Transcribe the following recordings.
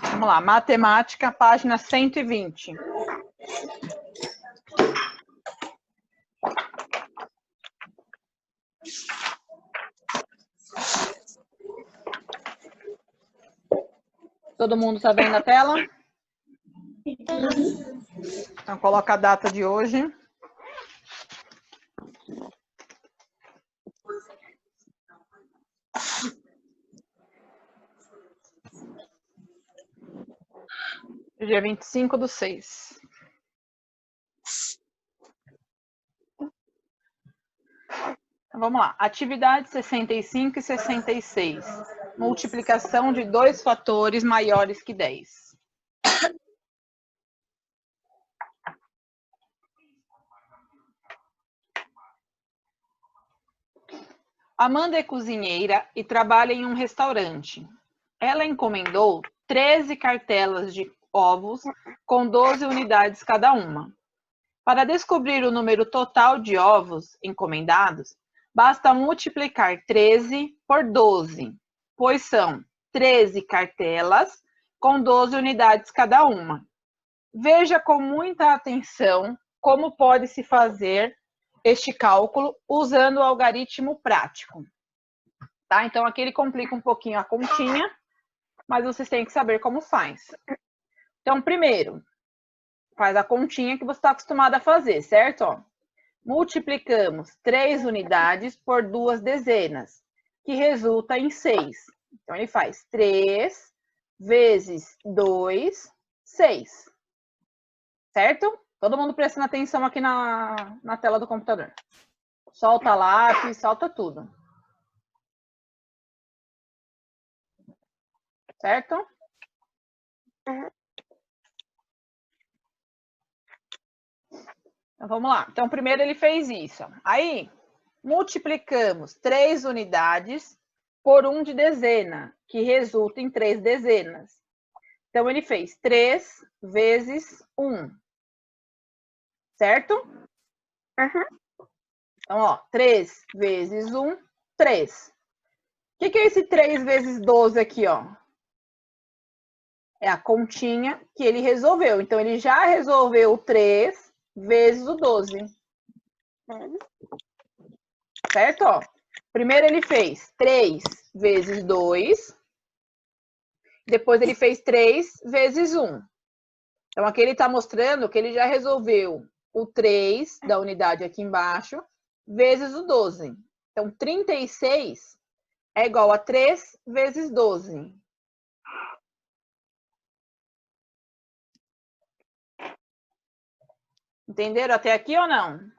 Vamos lá, matemática, página 120. Todo mundo está vendo a tela? Então, coloca a data de hoje. Dia 25/6. Então, vamos lá. Atividade 65 e 66. Multiplicação de dois fatores maiores que 10. Amanda é cozinheira e trabalha em um restaurante. Ela encomendou 13 cartelas de ovos com 12 unidades cada uma. Para descobrir o número total de ovos encomendados, basta multiplicar 13 por 12, pois são 13 cartelas com 12 unidades cada uma. Veja com muita atenção como pode-se fazer este cálculo usando o algarismo prático. Tá? Então, aqui ele complica um pouquinho a continha, mas vocês têm que saber como faz. Então, primeiro, faz a continha que você está acostumado a fazer, certo? Ó, multiplicamos 3 unidades por 2 dezenas, que resulta em 6. Então, ele faz 3 vezes 2, 6. Certo? Todo mundo prestando atenção aqui na tela do computador. Solta lápis, solta tudo. Certo? Então, vamos lá. Então, primeiro ele fez isso. Aí, multiplicamos 3 unidades por 1 de dezena, que resulta em 3 dezenas. Então, ele fez 3 vezes 1. Certo? Então, ó, 3 vezes 1, 3. O que é esse 3 vezes 12 aqui, ó? É a continha que ele resolveu. Então, ele já resolveu 3 vezes o 12. Certo? Ó, primeiro ele fez 3 vezes 2. Depois ele fez 3 vezes 1. Então, aqui ele está mostrando que ele já resolveu o 3 da unidade aqui embaixo, vezes o 12. Então, 36 é igual a 3 vezes 12. Entenderam até aqui ou não?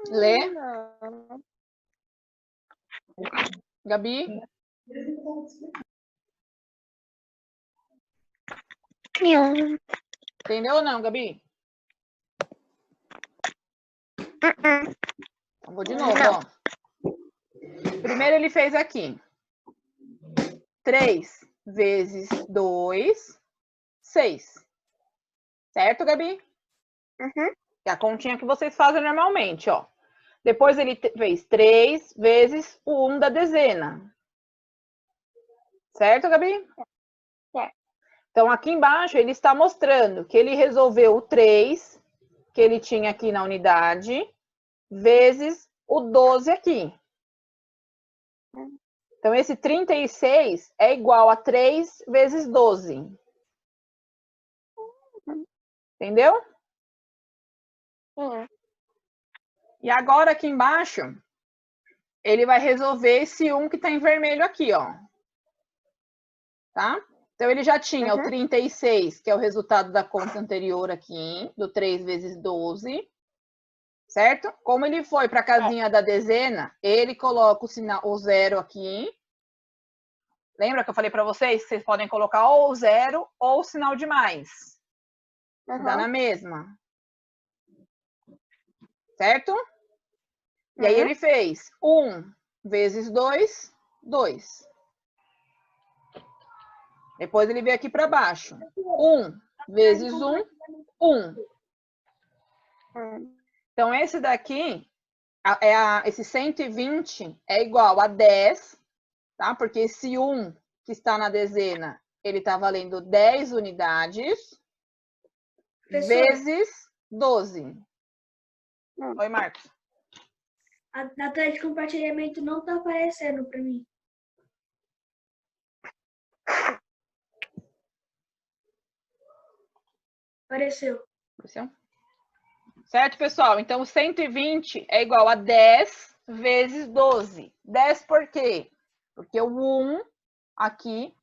Lê. Gabi? Entendeu ou não, Gabi? Então, vou de novo, ó. Primeiro ele fez aqui. 3 vezes 2, 6. Certo, Gabi? É a continha que vocês fazem normalmente, ó. Depois ele fez 3 vezes o 1 da dezena. Certo, Gabi? Certo. Então, aqui embaixo, ele está mostrando que ele resolveu o 3, que ele tinha aqui na unidade, vezes o 12 aqui. Então, esse 36 é igual a 3 vezes 12. Entendeu? Sim. E agora, aqui embaixo, ele vai resolver esse 1 que está em vermelho aqui, ó. Tá? Então, ele já tinha o 36, que é o resultado da conta anterior aqui, do 3 vezes 12. Certo? Como ele foi para a casinha da dezena, ele coloca o zero aqui. Lembra que eu falei para vocês que vocês podem colocar ou o zero ou o sinal de mais. Dá na mesma. Certo? E aí ele fez 1 vezes 2, 2. Depois ele veio aqui para baixo. 1 vezes 1, 1. Então, esse daqui, esse 120 é igual a 10, tá? Porque esse 1 que está na dezena, ele está valendo 10 unidades, vezes 12. Oi, Marcos. A tela de compartilhamento não está aparecendo para mim. Apareceu. Certo, pessoal? Então, o 120 é igual a 10 vezes 12. 10 por quê? Porque o 1 aqui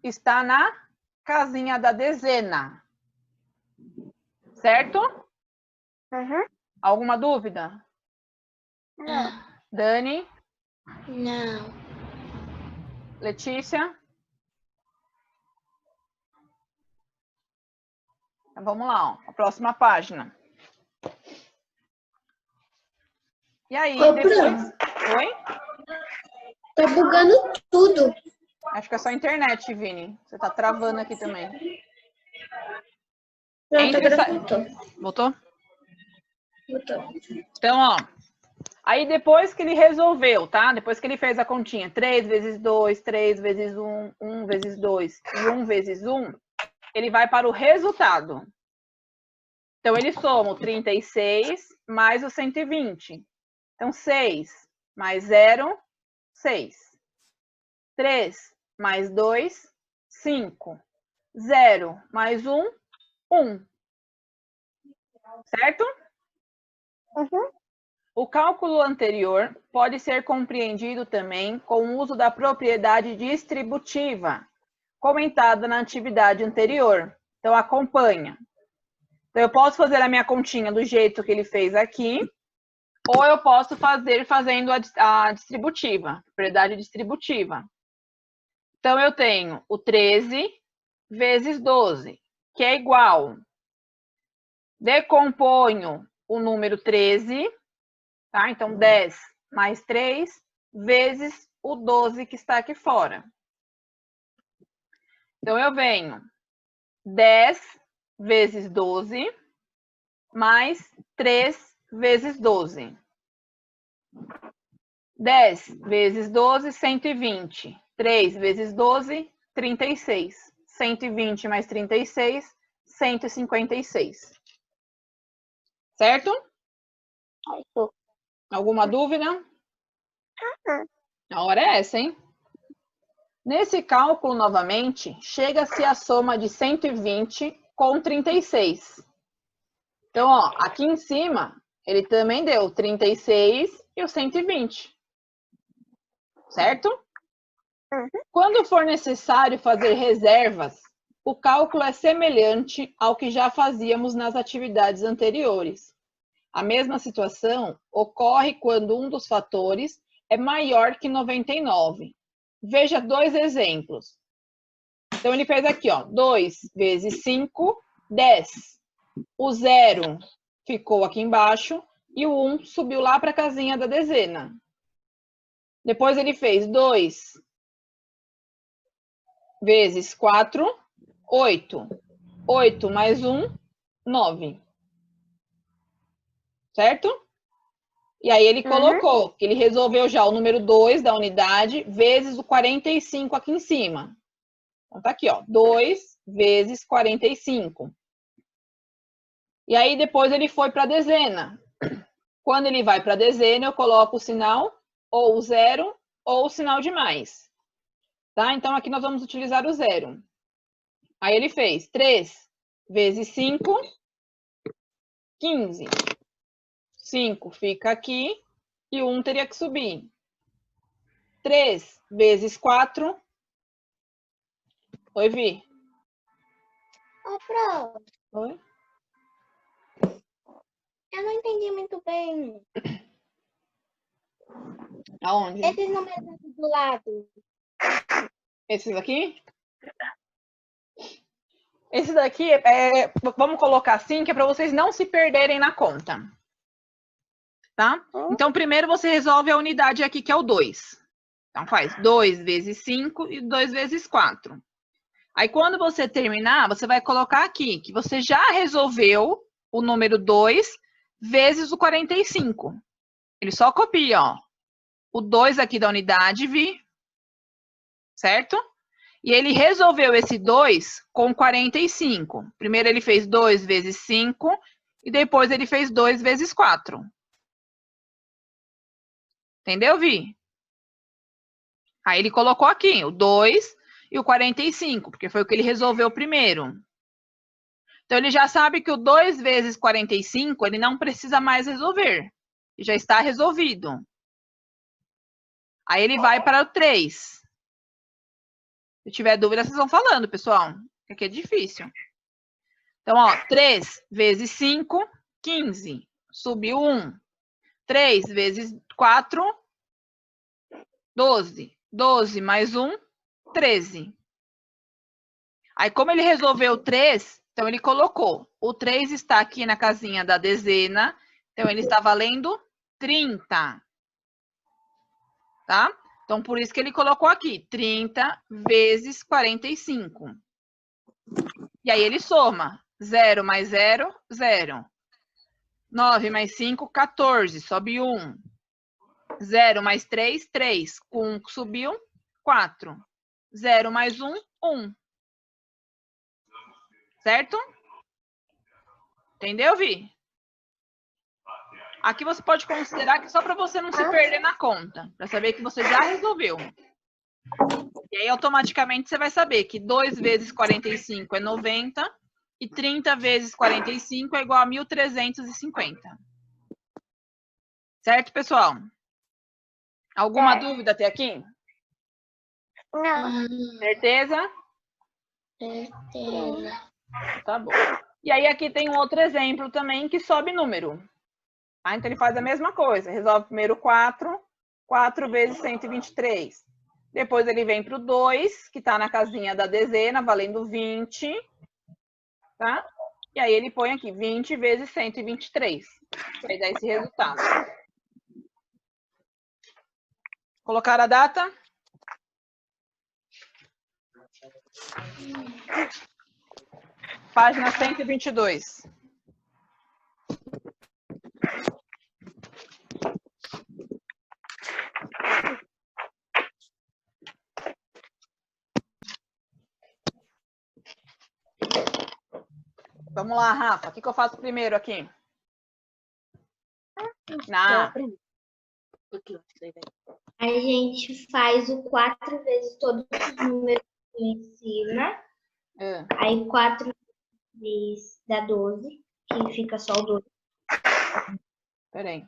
está na casinha da dezena. Certo? Uhum. Alguma dúvida? Não. Dani? Não. Letícia? Então, vamos lá, ó. A próxima página. E aí, Ô, depois... Bruno. Oi? Tá bugando tudo. Acho que é só a internet, Vini. Você tá travando aqui também. Pronto, agora voltou. Voltou? Voltou. Então, ó. Aí depois que ele resolveu, tá? Depois que ele fez a continha, 3 vezes 2, 3 vezes 1, 1 vezes 2 e 1 vezes 1, ele vai para o resultado. Então, ele soma o 36 mais o 120. Então, 6 mais 0, 6. 3 mais 2, 5. 0 mais 1, 1. Certo? Uhum. O cálculo anterior pode ser compreendido também com o uso da propriedade distributiva, comentada na atividade anterior. Então, acompanha. Então, eu posso fazer a minha continha do jeito que ele fez aqui, ou eu posso fazer fazendo a distributiva, propriedade distributiva. Então, eu tenho o 13 vezes 12, que é igual. Decomponho o número 13, tá? Então, 10 mais 3 vezes o 12 que está aqui fora. Então, eu venho 10 vezes 12 mais 3 vezes 12. 10 vezes 12, 120. 3 vezes 12, 36. 120 mais 36, 156. Certo? Certo. Alguma dúvida? A hora é essa, hein? Nesse cálculo, novamente, chega-se a soma de 120 com 36. Então, ó, aqui em cima, ele também deu 36 e o 120. Certo? Uhum. Quando for necessário fazer reservas, o cálculo é semelhante ao que já fazíamos nas atividades anteriores. A mesma situação ocorre quando um dos fatores é maior que 99. Veja dois exemplos. Então, ele fez aqui, ó, 2 vezes 5, 10. O 0 ficou aqui embaixo e o 1 subiu lá para a casinha da dezena. Depois, ele fez 2 vezes 4, 8. 8 mais 1, 9. Certo? E aí ele colocou, que ele resolveu já o número 2 da unidade vezes o 45 aqui em cima. Então, tá aqui, ó, 2 vezes 45. E aí depois ele foi para a dezena. Quando ele vai para a dezena, eu coloco o sinal ou o 0 ou o sinal de mais. Tá? Então, aqui nós vamos utilizar o 0. Aí ele fez 3 vezes 5, 15. 5 fica aqui e o 1 teria que subir. 3 vezes 4. Oi, Vi. Ô, Pro, Oi? eu não entendi muito bem. Aonde? Esses números aqui do lado. Esses aqui? Esse daqui, vamos colocar assim, que é para vocês não se perderem na conta. Tá? Então, primeiro você resolve a unidade aqui, que é o 2. Então, faz 2 vezes 5 e 2 vezes 4. Aí, quando você terminar, você vai colocar aqui, que você já resolveu o número 2 vezes o 45. Ele só copia, ó. O 2 aqui da unidade, Vi. Certo? E ele resolveu esse 2 com 45. Primeiro ele fez 2 vezes 5 e depois ele fez 2 vezes 4. Entendeu, Vi? Aí ele colocou aqui o 2 e o 45, porque foi o que ele resolveu primeiro. Então, ele já sabe que o 2 vezes 45, ele não precisa mais resolver. Já está resolvido. Aí ele vai para o 3. Se tiver dúvida, vocês vão falando, pessoal. Aqui é difícil. Então, ó, 3 vezes 5, 15. Subiu 1. 3 vezes 4, 12. 12 mais 1, 13. Aí, como ele resolveu 3, então ele colocou. O 3 está aqui na casinha da dezena. Então, ele está valendo 30. Tá? Então, por isso que ele colocou aqui. 30 vezes 45. E aí, ele soma. 0 mais 0, 0. 9 mais 5, 14. Sobe 1. 0 mais 3, 3. Com 1 subiu, 4. 0 mais 1, 1. Certo? Entendeu, Vi? Aqui você pode considerar que só para você não se perder na conta. Para saber que você já resolveu. E aí, automaticamente, você vai saber que 2 vezes 45 é 90 e 30 vezes 45 é igual a 1.350. Certo, pessoal? Alguma dúvida até aqui? Não. Certeza? Certeza. Tá bom. E aí, aqui tem um outro exemplo também que sobe número. Ah, então, ele faz a mesma coisa. Resolve primeiro 4. 4 vezes 123. Depois, ele vem para o 2, que está na casinha da dezena, valendo 20. Tá? E aí, ele põe aqui 20 vezes 123. Vai dar esse resultado. Colocar a data? Página 122. Vamos lá, Rafa. O que eu faço primeiro aqui? A gente faz o 4 vezes todos os números em cima. Aí 4 vezes dá 12, que fica só o 12. Peraí.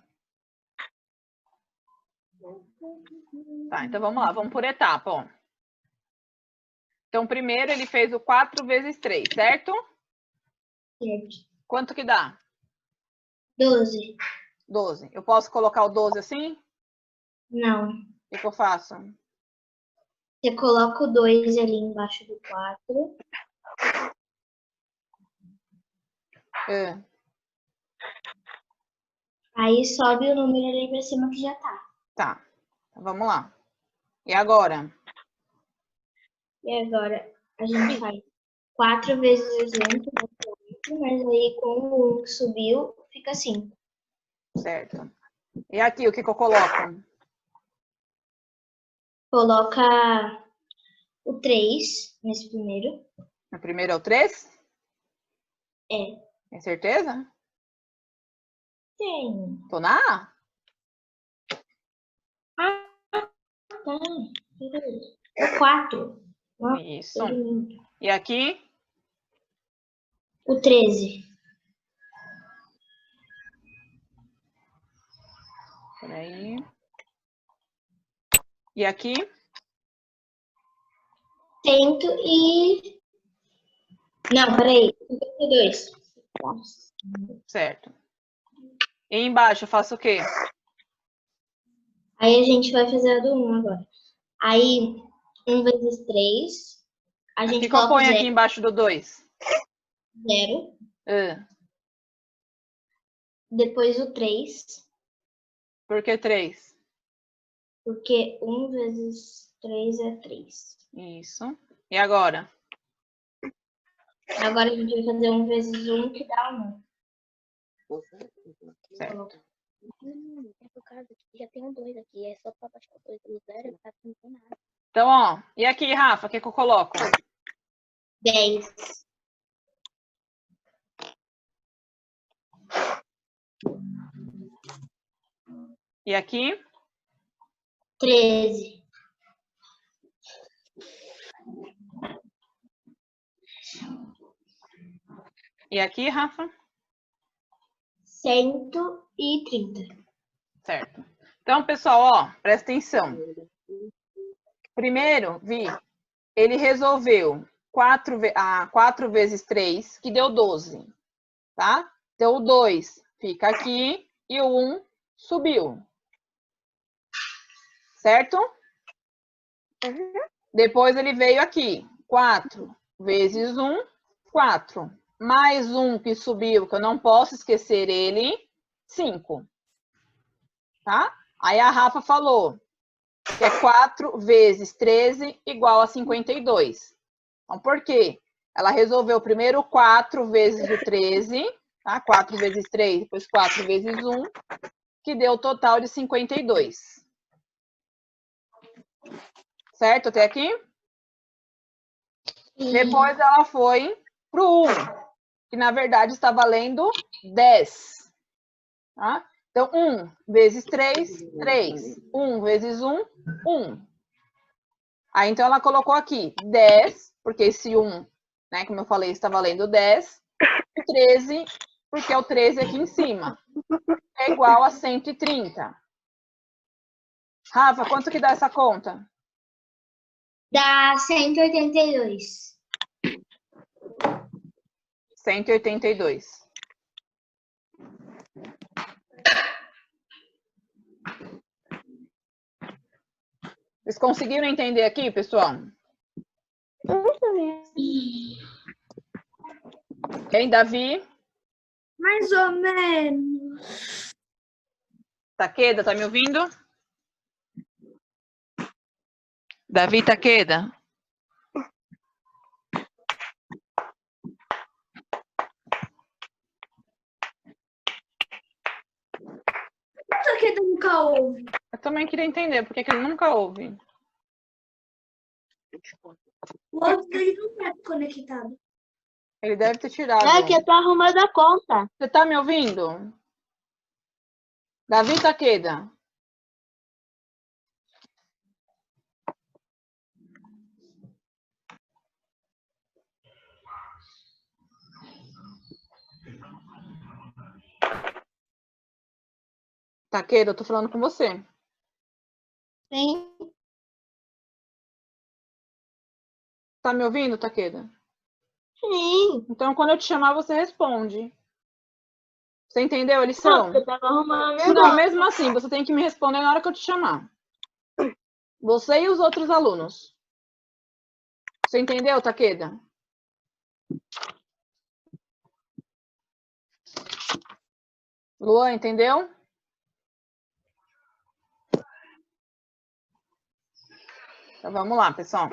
Tá, então vamos lá. Vamos por etapa, ó. Então, primeiro ele fez o 4 vezes 3, certo? Certo. Quanto que dá? 12. 12. Eu posso colocar o 12 assim? Não. O que eu faço? Você coloca o 2 ali embaixo do 4. Aí sobe o número ali pra cima que já tá. Tá. Então, vamos lá. E agora? E agora a gente faz 4 vezes 1, que dá 4, mas aí com o 1 que subiu, fica 5. Certo. E aqui, o que eu coloco? Coloca o 3 nesse primeiro. O primeiro é o 3? É. Tem certeza? Tem. Tô na A? Tá. É 4. Isso. E aqui? O 13. Peraí. E aqui? Tento e... Não, peraí. 52. Certo. E embaixo eu faço o quê? Aí a gente vai fazer a do 1 agora. Aí, 1 vezes 3. A gente O que eu coloca ponho 0. aqui embaixo do 2? 0. Depois o 3. Por que 3? Porque 1 vezes 3 é 3. Isso. E agora? Agora a gente vai fazer 1 vezes 1, que dá 1. Certo. É por causa que já tem um 2 aqui. É só pra baixar o 2 do 0 e não tem nada. Então, ó, e aqui, Rafa, o que eu coloco? 10. E aqui? 13. E aqui, Rafa? 130. Certo. Então, pessoal, ó, presta atenção. Primeiro, Vi, ele resolveu 4 vezes 3, que deu 12, tá? Então, o 2 fica aqui e o 1 subiu. Certo? Uhum. Depois ele veio aqui. 4 vezes 1, 4. Mais 1 que subiu, que eu não posso esquecer ele, 5. Tá? Aí a Rafa falou que é 4 vezes 13 igual a 52. Então, por quê? Ela resolveu primeiro 4 vezes o 13, tá? 4 vezes 3, depois 4 vezes 1, que deu o total de 52. Certo até aqui? Depois ela foi para o 1, que na verdade está valendo 10. Tá? Então, 1 vezes 3, 3. 1 vezes 1, 1. Aí, então, ela colocou aqui 10, porque esse 1, né, como eu falei, está valendo 10. E 13, porque é o 13 aqui em cima. É igual a 130. Rafa, quanto que dá essa conta? Dá 182. 182. Vocês conseguiram entender aqui, pessoal? Quem, Davi? Mais ou menos. Taqueda, tá me ouvindo? Davi Taqueda? Taqueda nunca ouve. Eu também queria entender por que ele nunca ouve. O outro dele não tá conectado. Ele deve ter tirado. É que eu tô arrumando a conta. Você tá me ouvindo? Davi Taqueda? Taqueda, eu tô falando com você. Sim. Tá me ouvindo, Taqueda? Sim. Então, quando eu te chamar, você responde. Você entendeu a lição? Não, eu tava arrumando a minha Não, conta. mesmo assim, você tem que me responder na hora que eu te chamar. Você e os outros alunos. Você entendeu, Taqueda? Luan, entendeu? Então, vamos lá, pessoal.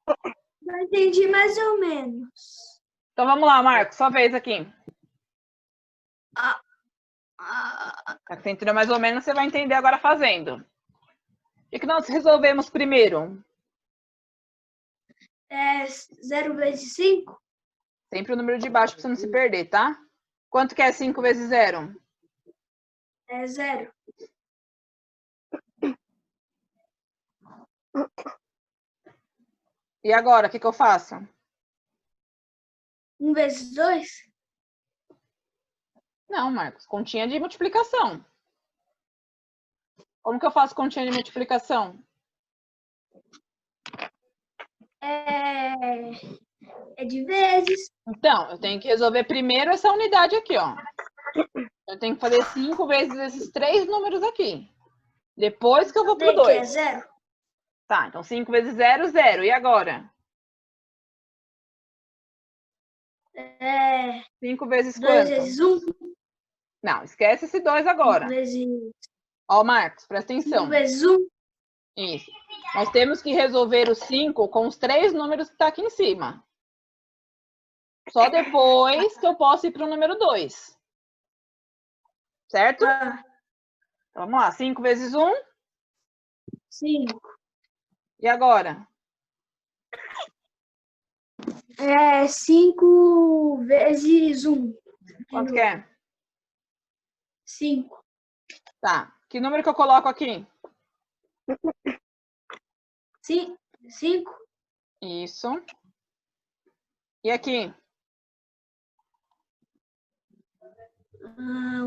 Eu entendi mais ou menos. Então, vamos lá, Marcos. Sua vez aqui. Tá, você entendeu mais ou menos, você vai entender agora fazendo. O que nós resolvemos primeiro? É 0 vezes 5? Sempre o número de baixo para você não se perder, tá? Quanto que é 5 vezes 0? É 0. E agora, o que eu faço? 1 vezes 2? Não, Marcos, continha de multiplicação. Como que eu faço continha de multiplicação? É de vezes. Então, eu tenho que resolver primeiro essa unidade aqui, ó. Eu tenho que fazer 5 vezes esses 3 números aqui. Depois que eu vou pro 2. Que é 0. Tá, então 5 vezes 0, 0. E agora? 5 vezes 2 quanto? vezes 1? Não, esquece esse 2 agora. 5 vezes... Ó, Marcos, presta atenção. 5 vezes 1? Isso. Nós temos que resolver o 5 com os 3 números que tá aqui em cima. Só depois que eu posso ir para o número 2. Certo? Tá. Então, vamos lá. 5 vezes 1? 5. E agora? 5 vezes 1. Quanto que é? 5. Tá. Que número que eu coloco aqui? 5. Isso. E aqui?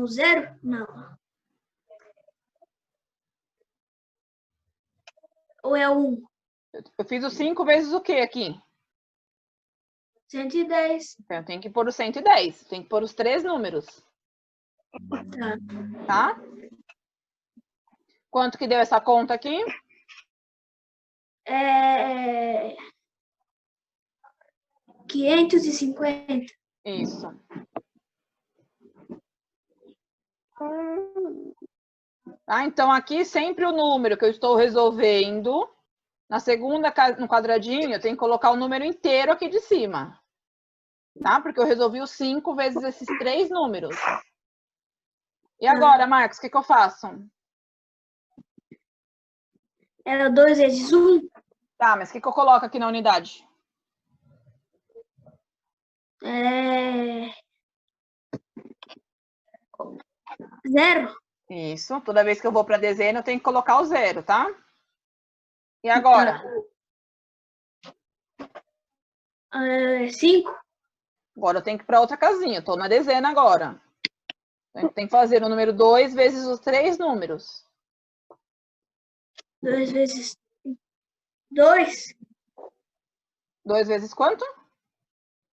O 0? Não. Ou é 1? Eu fiz o 5 vezes o quê aqui? 110. Então, eu tenho que pôr o 110. Tem que pôr os 3 números. Tá? Quanto que deu essa conta aqui? 550. Isso. Tá? Então, aqui sempre o número que eu estou resolvendo, na segunda, no quadradinho, eu tenho que colocar o número inteiro aqui de cima. Tá? Porque eu resolvi os 5 vezes esses 3 números. E agora, Marcos, o que eu faço? Era 2 vezes 1? Tá, mas o que eu coloco aqui na unidade? 0. Isso. Toda vez que eu vou para dezena, eu tenho que colocar o 0, tá? E agora? 5. Agora eu tenho que ir para outra casinha. Eu tô na dezena agora. Então, tem que fazer o número 2 vezes os 3 números. 2 vezes 2. 2 vezes quanto?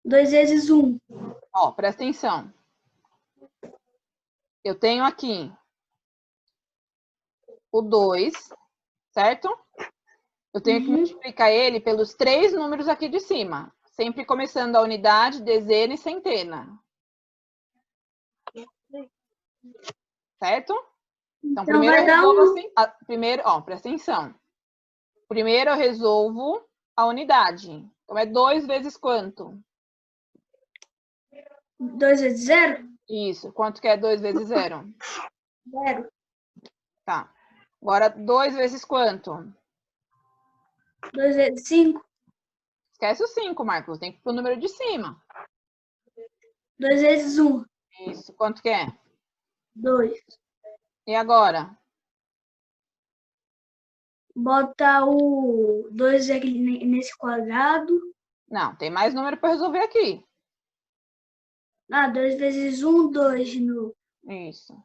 2 vezes 1. Ó, presta atenção. Eu tenho aqui o 2, certo? Eu tenho que multiplicar ele pelos 3 números aqui de cima. Sempre começando a unidade, dezena e centena. Certo? Então, primeiro eu resolvo assim. Primeiro, ó, presta atenção. Primeiro eu resolvo a unidade. Então, é 2 vezes quanto? 2 vezes 0? Isso. Quanto que é 2 vezes 0? 0. Tá. Agora, 2 vezes quanto? 2 vezes 5? Esquece o 5, Marcos. Tem que ir pro número de cima. 2 vezes 1? Isso. Quanto que é? 2. E agora? Bota o 2 aqui nesse quadrado. Não, tem mais número para resolver aqui. 2 vezes 1, 2 de novo. Isso.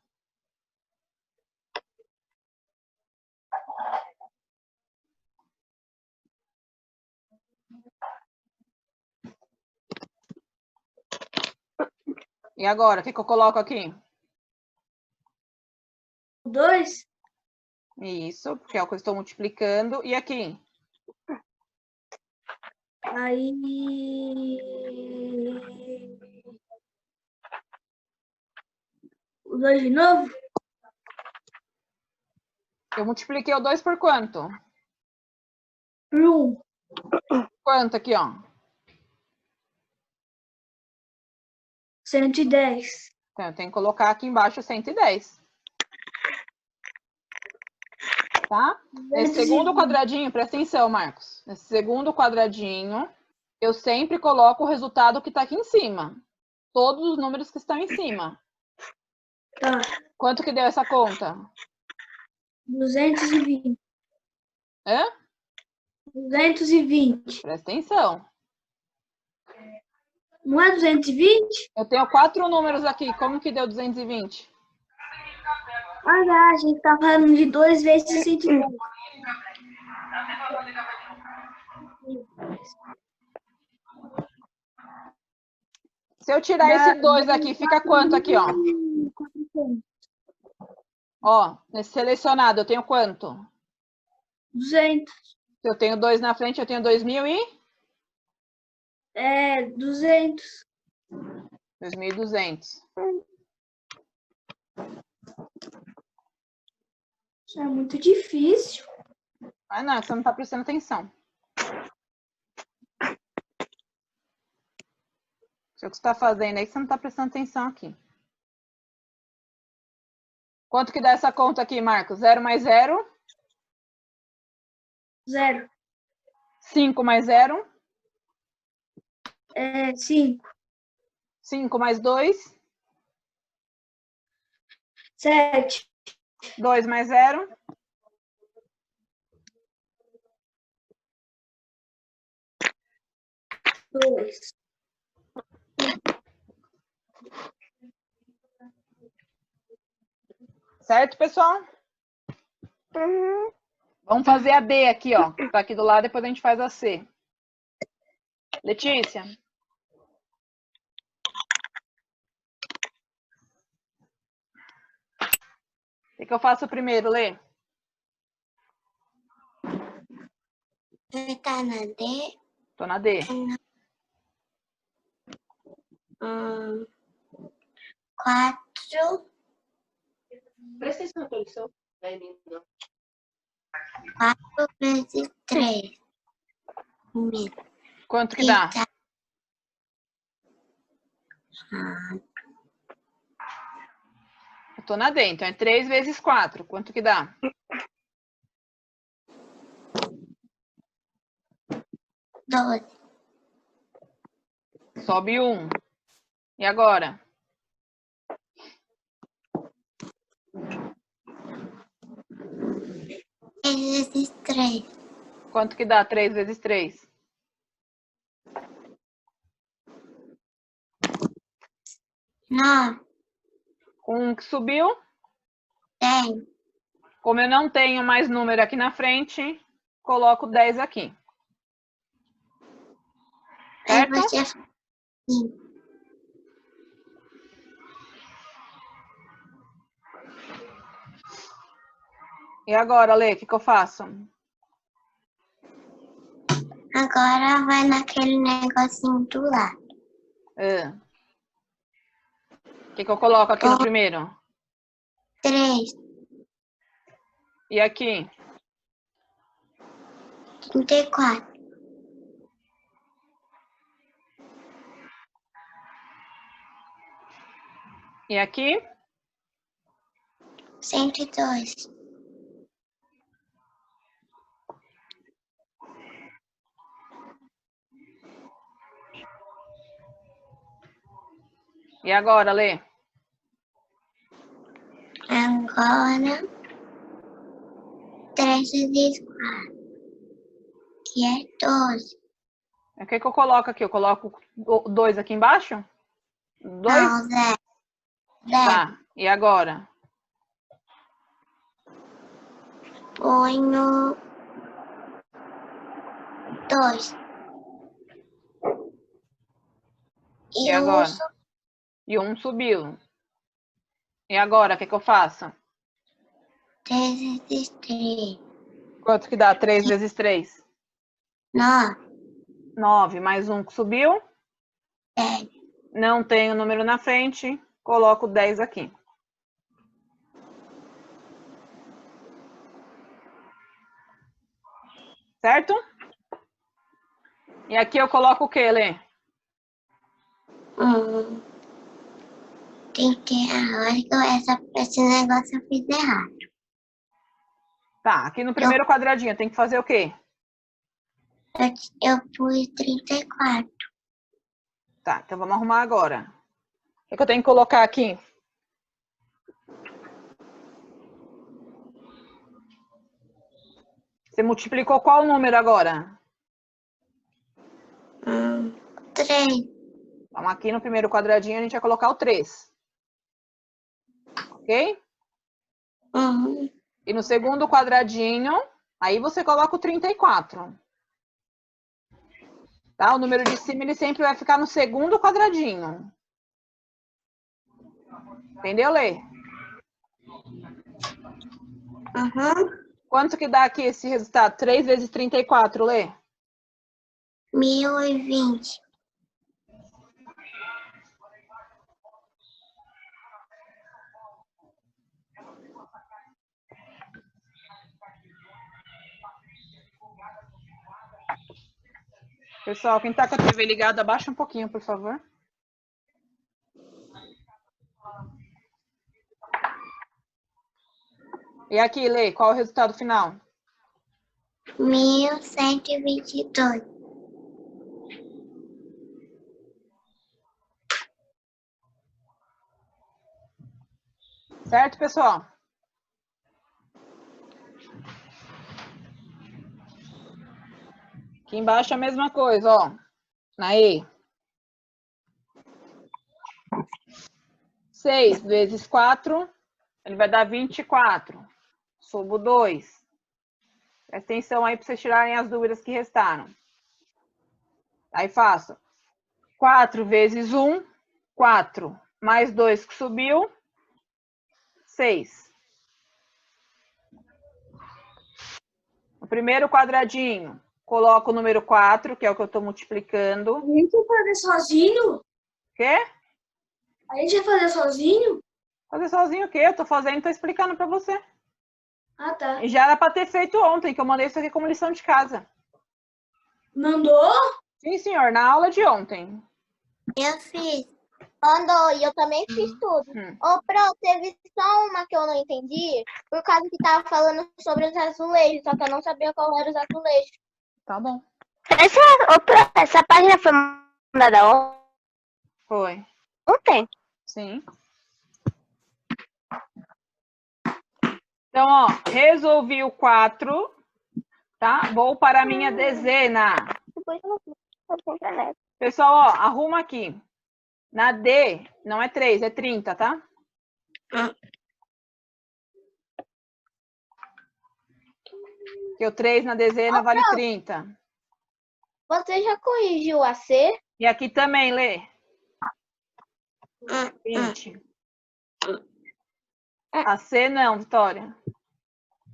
E agora, o que eu coloco aqui? 2? Isso, porque é o que eu estou multiplicando. E aqui? Aí... O 2 de novo? Eu multipliquei o 2 por quanto? Por 1. Quanto aqui, ó? 110. Então, eu tenho que colocar aqui embaixo 110. Tá? Nesse segundo quadradinho, presta atenção, Marcos. Nesse segundo quadradinho, eu sempre coloco o resultado que está aqui em cima. Todos os números que estão em cima. Tá. Quanto que deu essa conta? 220. Hã? 220. Presta atenção. Não é 220? Eu tenho 4 números aqui. Como que deu 220? A gente tá falando de 2 vezes 110. Se eu tirar esse 2 aqui, fica quanto aqui, ó? Ó, nesse selecionado, eu tenho quanto? 200. Se eu tenho 2 na frente, eu tenho 2.000 e? 200. 2.200. Isso é muito difícil. Ah, não, você não tá prestando atenção. O que você tá fazendo aí, você não tá prestando atenção aqui. Quanto que dá essa conta aqui, Marcos? 0 mais 0? 0. 5 mais 0? 5. 5 mais 2? 7. 2 mais 0? 2. Certo, pessoal? Vamos fazer a D aqui, ó. Tá aqui do lado, depois a gente faz a C. Letícia? O que eu faço primeiro, Lê? Você tá na D? Tô na D. 4. Presta atenção na tua lição. 4 vezes 3. Quanto que dá? Eu tô na D, então é 3 vezes 4. Quanto que dá? 12. Sobe 1. E agora? 3 vezes 3. Quanto que dá 3 vezes 3? 9. Com 1 que subiu. 10. Como eu não tenho mais número aqui na frente, coloco 10 aqui. Aí Certo? você... Sim. E agora, Lê, o que eu faço? Agora vai naquele negocinho do lado. O que eu coloco aqui no primeiro? 3. E aqui? 34. E aqui? 102. E agora, Lê? Agora 3 vezes 4, que é 12. O que eu coloco aqui? Eu coloco 2 aqui embaixo? 2? Não, 0. Tá. E agora? Ponho 2. E agora? E 1 subiu. E agora, o que eu faço? 3 vezes 3. Quanto que dá 3 vezes 3? 9. 9 mais 1 que subiu. 10. Não tenho número na frente, coloco 10 aqui. Certo? E aqui eu coloco o que, Lê? Tem que... Agora que esse negócio eu fiz errado. Tá, aqui no primeiro quadradinho tem que fazer o quê? Eu pus 34. Tá, então vamos arrumar agora. O que eu tenho que colocar aqui? Você multiplicou qual número agora? 3. Então, aqui no primeiro quadradinho a gente vai colocar o 3. Ok? E no segundo quadradinho, aí você coloca o 34. Tá? O número de cima ele sempre vai ficar no segundo quadradinho. Entendeu, Lê? Quanto que dá aqui esse resultado? 3 vezes 34, Lê? 1020. Pessoal, quem tá com a TV ligada, abaixa um pouquinho, por favor. E aqui, Lê, qual é o resultado final? 1122. Certo, pessoal? Aqui embaixo é a mesma coisa, ó. Aí. 6 vezes 4, ele vai dar 24. Subo 2. Presta atenção aí para vocês tirarem as dúvidas que restaram. Aí faço 4 vezes 1, 4. Mais 2 que subiu, 6. No primeiro quadradinho, coloco o número 4, que é o que eu estou multiplicando. A gente vai fazer sozinho? Quê? A gente vai fazer sozinho? Fazer sozinho o quê? Eu tô fazendo, tô explicando para você. Ah, tá. E já era para ter feito ontem, que eu mandei isso aqui como lição de casa. Mandou? Sim, senhor, na aula de ontem. Eu fiz. Mandou, e eu também fiz tudo. Ô, Pro, teve só uma que eu não entendi, por causa que tava falando sobre os azulejos, só que eu não sabia qual era os azulejos. Tá bom. Essa página foi mandada Foi. ontem? Sim. Então, ó, resolvi o 4, tá? Vou para a minha dezena. Pessoal, ó, arruma aqui. Na D, não é 3, é 30, tá? Porque o 3 na dezena vale 30. Você já corrigiu a C? E aqui também, Lê. 20. A C não, Vitória.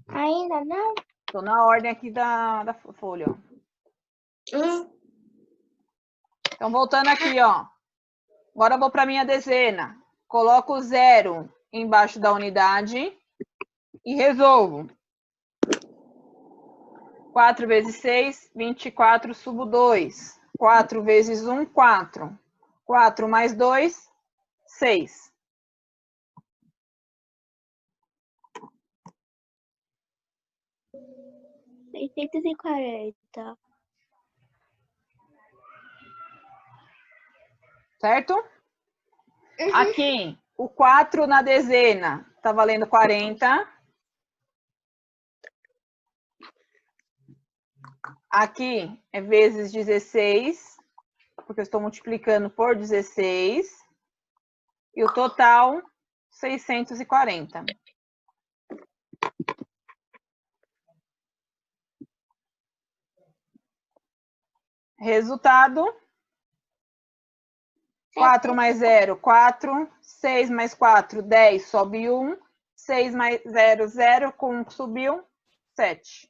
Ainda não? Tô na ordem aqui da folha, ó. Então, voltando aqui, ó. Agora eu vou para minha dezena. Coloco o 0 embaixo da unidade e resolvo. 4 vezes 6, 24, subo 2. 4 vezes 1, 4. 4 mais 2, 6. $640. Certo? Aqui, o 4 na dezena tá valendo 40. Aqui é vezes 16, porque eu estou multiplicando por 16. E o total, 640. Resultado, 4 mais 0, 4. 6 mais 4, 10, sobe 1. 6 mais 0, 0, com 1 subiu, 7.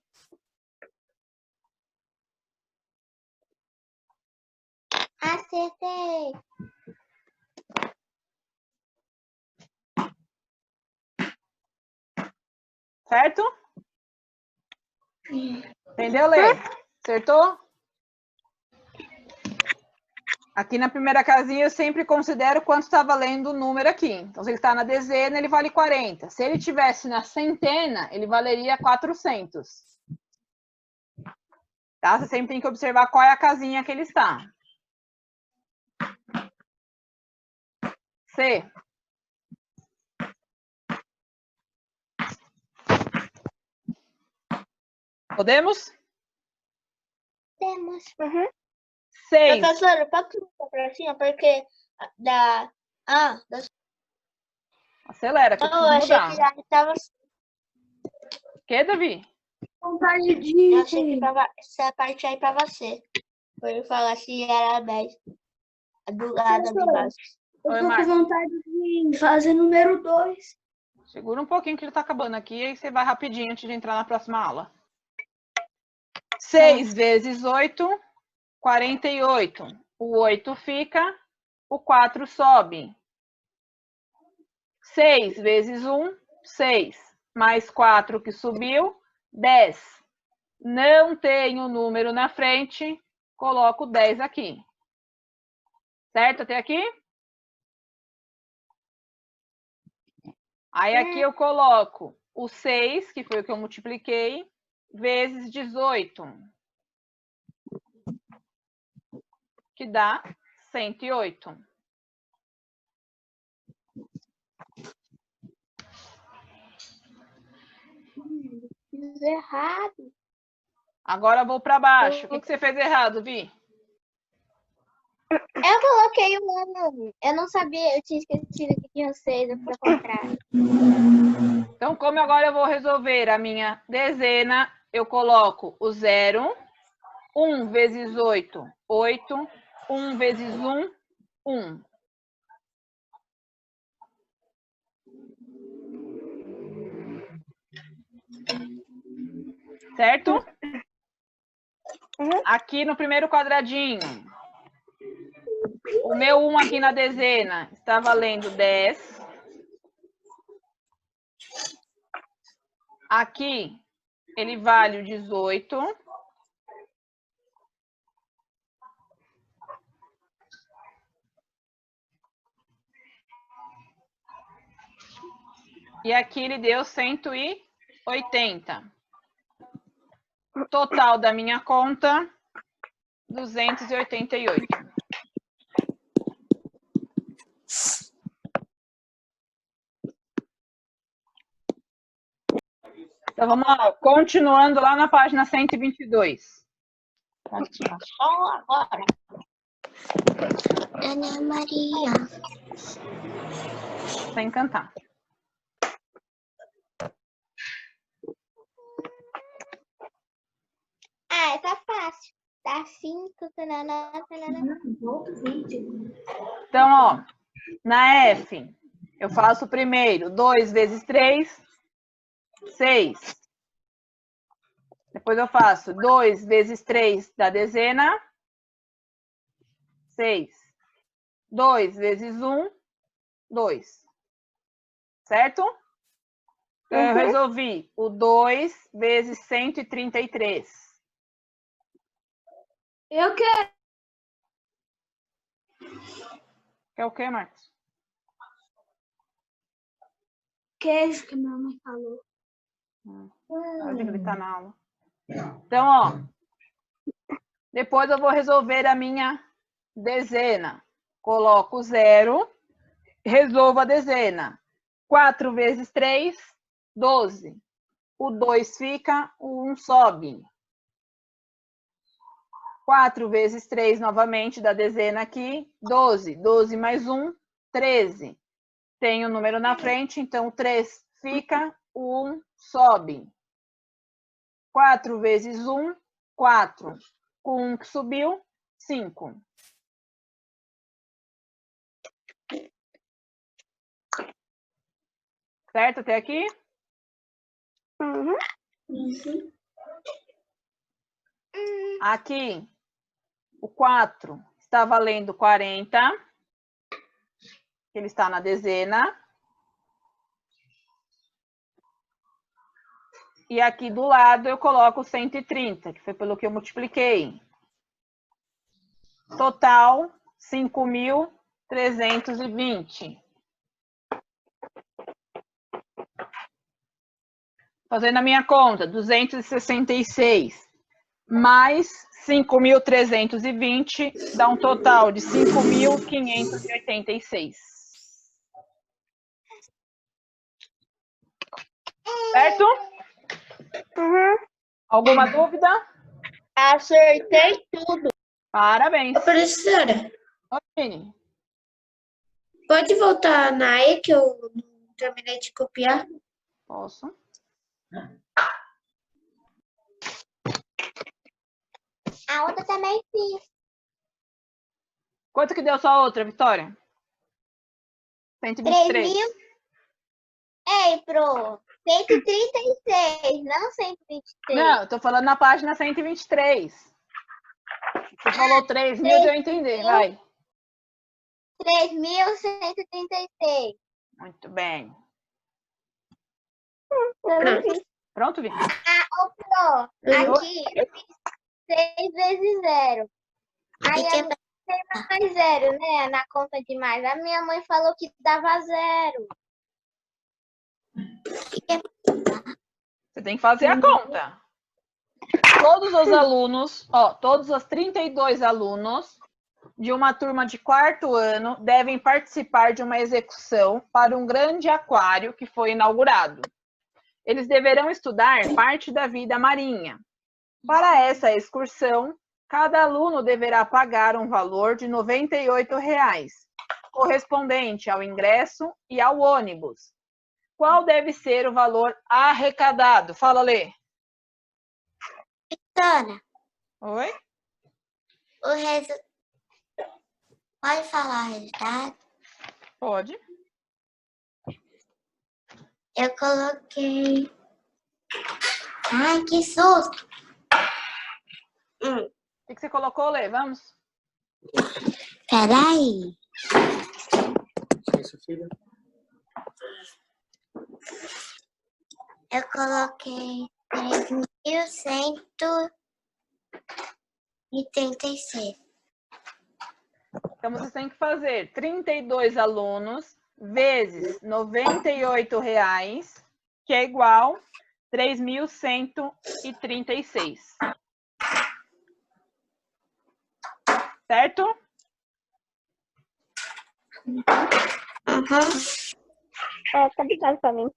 Acertei. Certo? Entendeu, Lê? Acertou? Aqui na primeira casinha eu sempre considero quanto está valendo o número aqui. Então, se ele está na dezena, ele vale 40. Se ele estivesse na centena, ele valeria 400. Tá? Você sempre tem que observar qual é a casinha que ele está. C. Podemos? Temos. 6. Professora, pode colocar pra cima, porque da... Acelera, que eu Não, eu preciso achei mudar. que já estava... O que, Davi? Vontade de... Eu achei que essa parte aí pra você. Por ele falar se era 10. Do lado de baixo. Eu Oi, tô com Marcos. vontade de fazer número 2. Segura um pouquinho que ele tá acabando aqui, e aí você vai rapidinho antes de entrar na próxima aula. 6 vezes 8, 48. O 8 fica, o 4 sobe. 6 vezes 1, 6. Mais 4 que subiu, 10. Não tenho número na frente, coloco 10 aqui. Certo até aqui? Aí aqui eu coloco o 6, que foi o que eu multipliquei, vezes 18, que dá 108. Fiz errado. Agora eu vou para baixo. O que você fez errado, Vi? Eu coloquei o ano. Eu não sabia, eu tinha esquecido que tinha 6, eu fui ao contrário. Então, como agora eu vou resolver a minha dezena, eu coloco o 0. 1 vezes 8, 8. 1 vezes 1, 1. Certo? Aqui no primeiro quadradinho, o meu 1 aqui na dezena está valendo 10. Aqui, ele vale o 18. E aqui ele deu 180. Total da minha conta, 288. Então, vamos lá. Continuando lá na página 122. Só agora. Ana Maria. Sem cantar. Ah, tá fácil. Dá 5, tanana. Então, ó, na F, eu faço primeiro 2 vezes 3, 6. Depois eu faço 2 vezes 3 da dezena, 6. 2 vezes 1, 2. Certo? Então, eu resolvi o 2 vezes 133. Eu quero. Que é o quê, Marcos? Queijo que minha mãe falou. Pode gritar na aula. Então, ó. Depois eu vou resolver a minha dezena. Coloco o 0. Resolvo a dezena. 4 vezes 3, 12. O 2 fica, o 1 sobe. 4 vezes 3 novamente da dezena aqui, 12. 12 mais 1, 13. Tem o número na frente, então o 3 fica, o 1 sobe. 4 vezes 1, 4. Com 1 que subiu, 5. Certo até aqui? Aqui, o 4 está valendo 40. Ele está na dezena. E aqui do lado eu coloco 130, que foi pelo que eu multipliquei. Total, 5.320. Fazendo a minha conta, 266 mais 5.320 dá um total de 5.586. Certo? Alguma dúvida? Acertei tudo. Parabéns. Ô, professora, Oi, Vini. pode voltar na E que eu não terminei de copiar? Posso? A outra também fiz. Quanto que deu sua outra, Vitória? 123. 3.000. Ei, pro. 136, não 123. Não, eu tô falando na página 123. Você falou 3.000, deu a entender, vai. 3.136. Muito bem. Pronto, Vini? Ô, Pro, aqui eu fiz 6 vezes 0. Aí a minha tem mais 0, né? Na conta de mais. A minha mãe falou que dava 0. Você tem que fazer a conta. Todos os alunos, todos os 32 alunos de uma turma de 4º ano devem participar de uma execução para um grande aquário que foi inaugurado. Eles deverão estudar parte da vida marinha. Para essa excursão, cada aluno deverá pagar um valor de R$ 98,00, correspondente ao ingresso e ao ônibus. Qual deve ser o valor arrecadado? Fala, Lê. Dona, Oi? Pode falar o resultado? Pode. Eu coloquei... Ai, que susto! O que você colocou, Lê? Vamos? Peraí. Eu coloquei 3.136. Então, vocês têm que fazer 32 alunos vezes R$ 98,00, que é igual a 3.136. Certo? Tá complicado pra mim.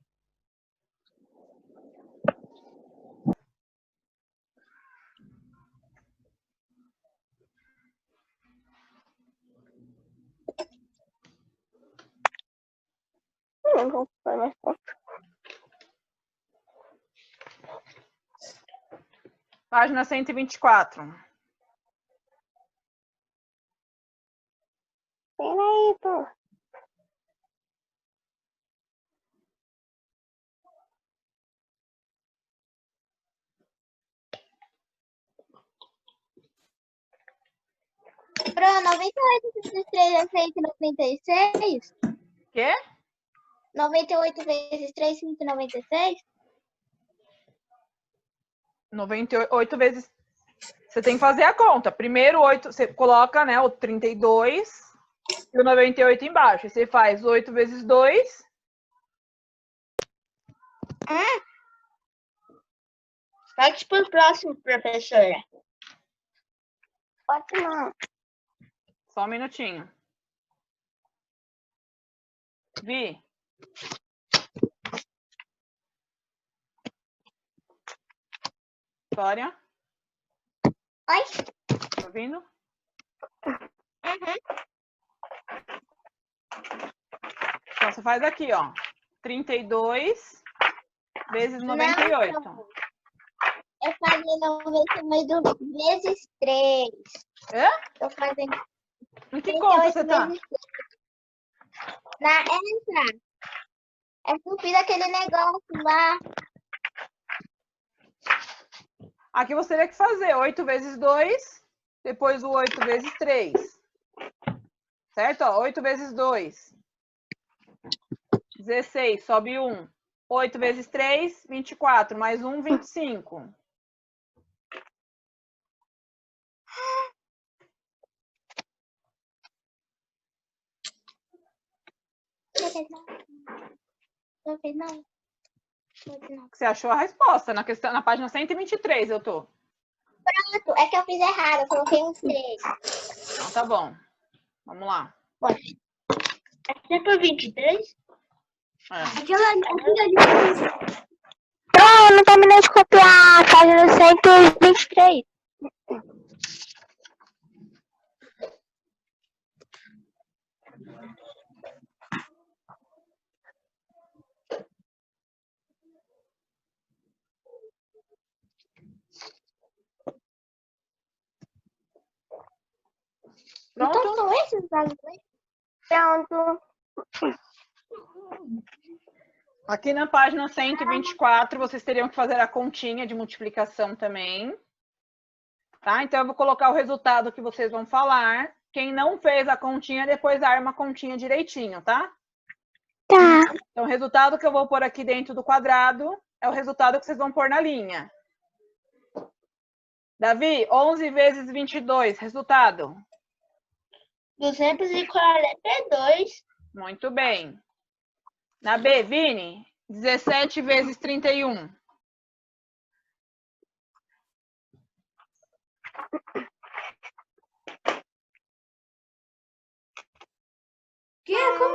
Não vou fazer mais conta. Página 124. Peraí, pô. Pro 98 vezes 3 é 196? Quê? 98 vezes 3 é 196? 98 vezes... Você tem que fazer a conta. Primeiro, 8, você coloca, né, o 32 e o 98 embaixo. Aí você faz 8 vezes 2. Pode pro próximo, professora. Pode não. Só um minutinho. Vi. Vitória? Oi? Tá ouvindo? Uhum. Então, você faz aqui, ó. 32 vezes 98. Não. Eu fazia 98 vezes 3. Hã? Tô fazendo Em que conta você tá? Na entra. É subir aquele negócio lá. Aqui você teria que fazer 8 vezes 2, depois o 8 vezes 3. Certo? Ó, 8 vezes 2. 16, sobe 1. 8 vezes 3, 24. Mais 1, 25. Não. Você achou a resposta na questão, na página 123, eu tô. Pronto, é que eu fiz errado, eu coloquei uns 3. Então, tá bom. Vamos lá. Pode. É por 23? É. Não, eu não terminei de copiar a página 123. Pronto? Então são esses valores? Pronto. Aqui na página 124, vocês teriam que fazer a continha de multiplicação também. Tá? Então, eu vou colocar o resultado que vocês vão falar. Quem não fez a continha, depois arma a continha direitinho, tá? Tá. Então, o resultado que eu vou pôr aqui dentro do quadrado é o resultado que vocês vão pôr na linha. Davi, 11 vezes 22, resultado? 242. Muito bem. Na B, Vini, 17 vezes 31.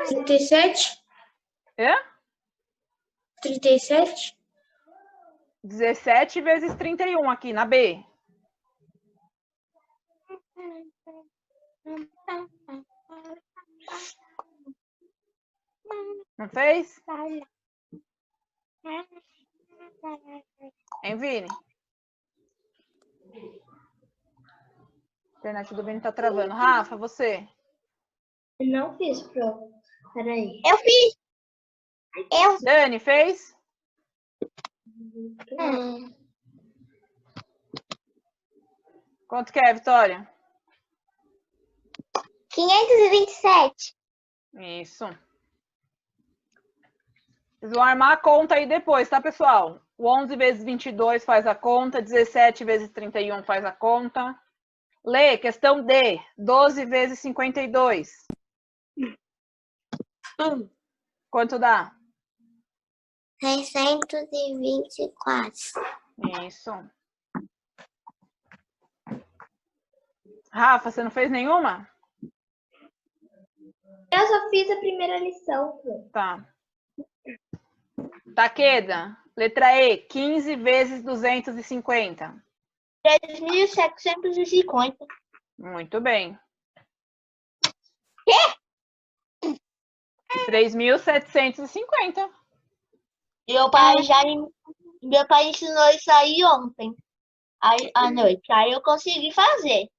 37? É? 37? 17 vezes 31 aqui na B. Não fez? Hein, Vini? A internet do Vini tá travando. Rafa, você? Eu não fiz prova. Peraí. Eu fiz. Dani, fez? Quanto que é, Vitória? 527. Isso. Vocês vão armar a conta aí depois, tá, pessoal? O 11 vezes 22 faz a conta, 17 vezes 31 faz a conta. Lê, questão D, 12 vezes 52. Quanto dá? 624. Isso. Rafa, você não fez nenhuma? Eu só fiz a primeira lição. Tá. Taqueda, letra E, 15 vezes 250. 3.750. Muito bem. 3.750. Meu pai ensinou isso aí ontem, aí, à noite. Aí eu consegui fazer.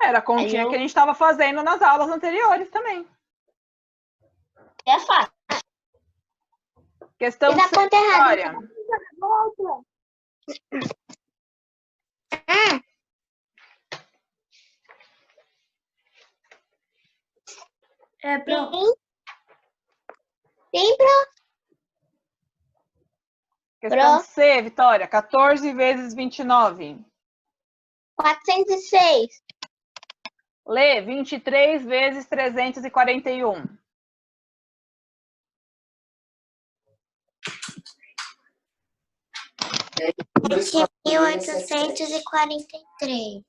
Era a continha que a gente estava fazendo nas aulas anteriores também. É fácil. Questão C, Vitória. Questão C, Vitória. 14 vezes 29. 406. Lê, 23 vezes 341. 7.843.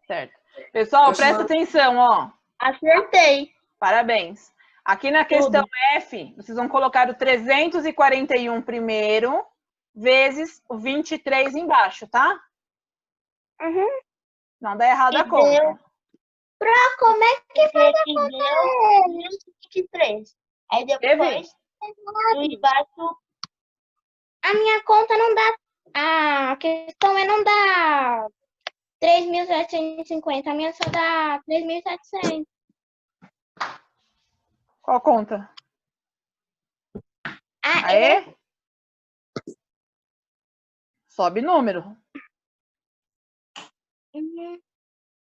Certo. Pessoal, presta atenção, ó. Acertei. Parabéns. Aqui na questão F, vocês vão colocar o 341 primeiro, vezes o 23 embaixo, tá? Uhum. Não dá errado a conta. Como é que faz a conta? 23. Aí depois, embaixo, A minha conta não dá. A questão é não dá 3.750. A minha só dá 3.700. Qual conta? Aê? Sobe número. Uhum.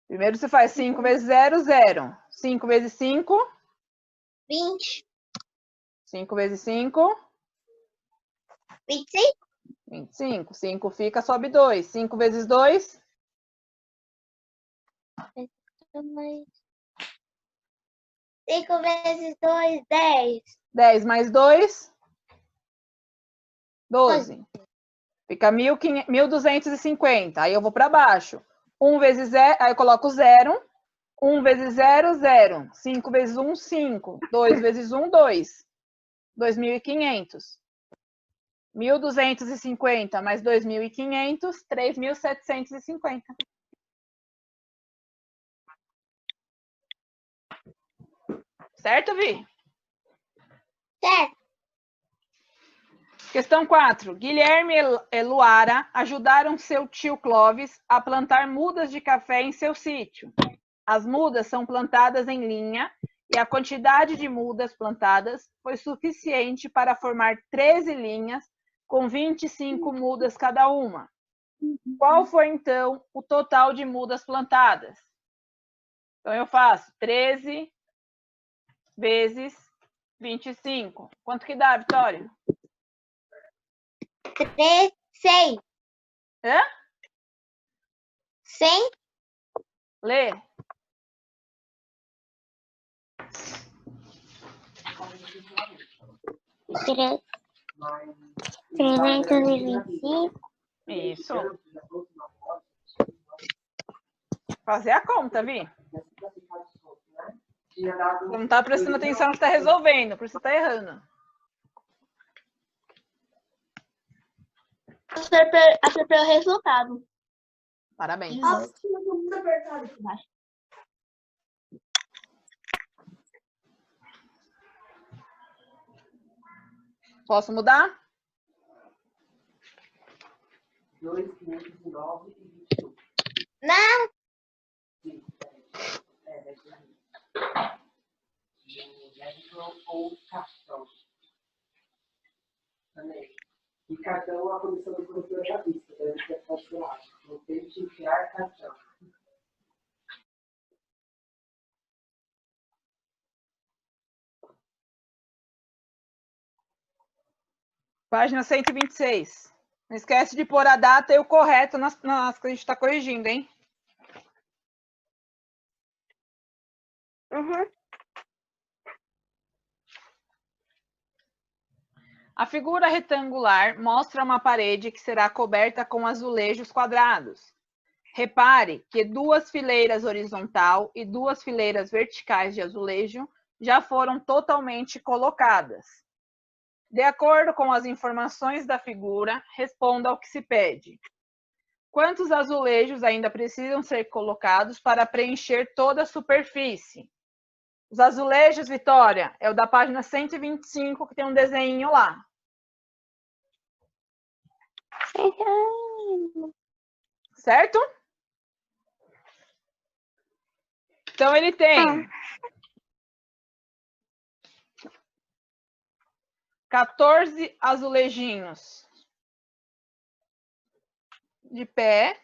Primeiro você faz 5 vezes 0, 0. 5 vezes 5. 20. 5 vezes 5. 25. 25. 5 fica, sobe 2. 5 vezes 2. 5 vezes 2, 10. 10 mais 2. 12. Fica 1.250. Aí eu vou para baixo. 1 vezes 0, aí eu coloco 0. 1 vezes 0, 0. 5 vezes 1, 5. 2 vezes 1, 2. 2.500. 1.250 mais 2.500, 3.750. Certo, Vi? Certo. Questão 4. Guilherme e Luara ajudaram seu tio Clóvis a plantar mudas de café em seu sítio. As mudas são plantadas em linha e a quantidade de mudas plantadas foi suficiente para formar 13 linhas com 25 mudas cada uma. Qual foi, então, o total de mudas plantadas? Então, eu faço 13 vezes 25. Quanto que dá, Vitória? 100. Hã? 100. Lê. Três. 325. Isso. Fazer a conta, Vi. Você não está prestando atenção no que está resolvendo, por isso você está errando. Acertei o resultado. Parabéns. Posso mudar? 2, 509 e 21. Não! Ou cartão. Também. E cartão, a comissão do professor já vista, deve ser cancelado. Não tem que enfiar cartão. Página 126. Não esquece de pôr a data e o correto nas que a gente está corrigindo, hein? Uhum. A figura retangular mostra uma parede que será coberta com azulejos quadrados. Repare que 2 fileiras horizontal e 2 fileiras verticais de azulejo já foram totalmente colocadas. De acordo com as informações da figura, responda ao que se pede. Quantos azulejos ainda precisam ser colocados para preencher toda a superfície? Os azulejos, Vitória, é o da página 125, que tem um desenho lá. Certo? Então, ele tem 14 azulejinhos de pé.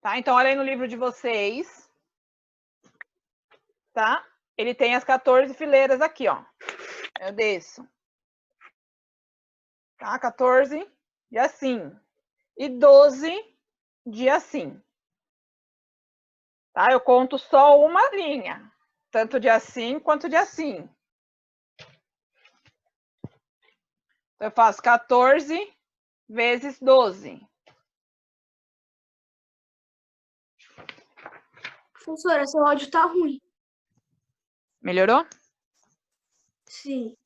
Tá? Então, olha aí no livro de vocês. Tá? Ele tem as 14 fileiras aqui, ó. Eu desço. Tá? 14 de assim. E 12 de assim. Tá? Eu conto só uma linha. Tanto de assim quanto de assim. Então, eu faço 14 vezes 12. Professora, seu áudio tá ruim. Melhorou? Sim.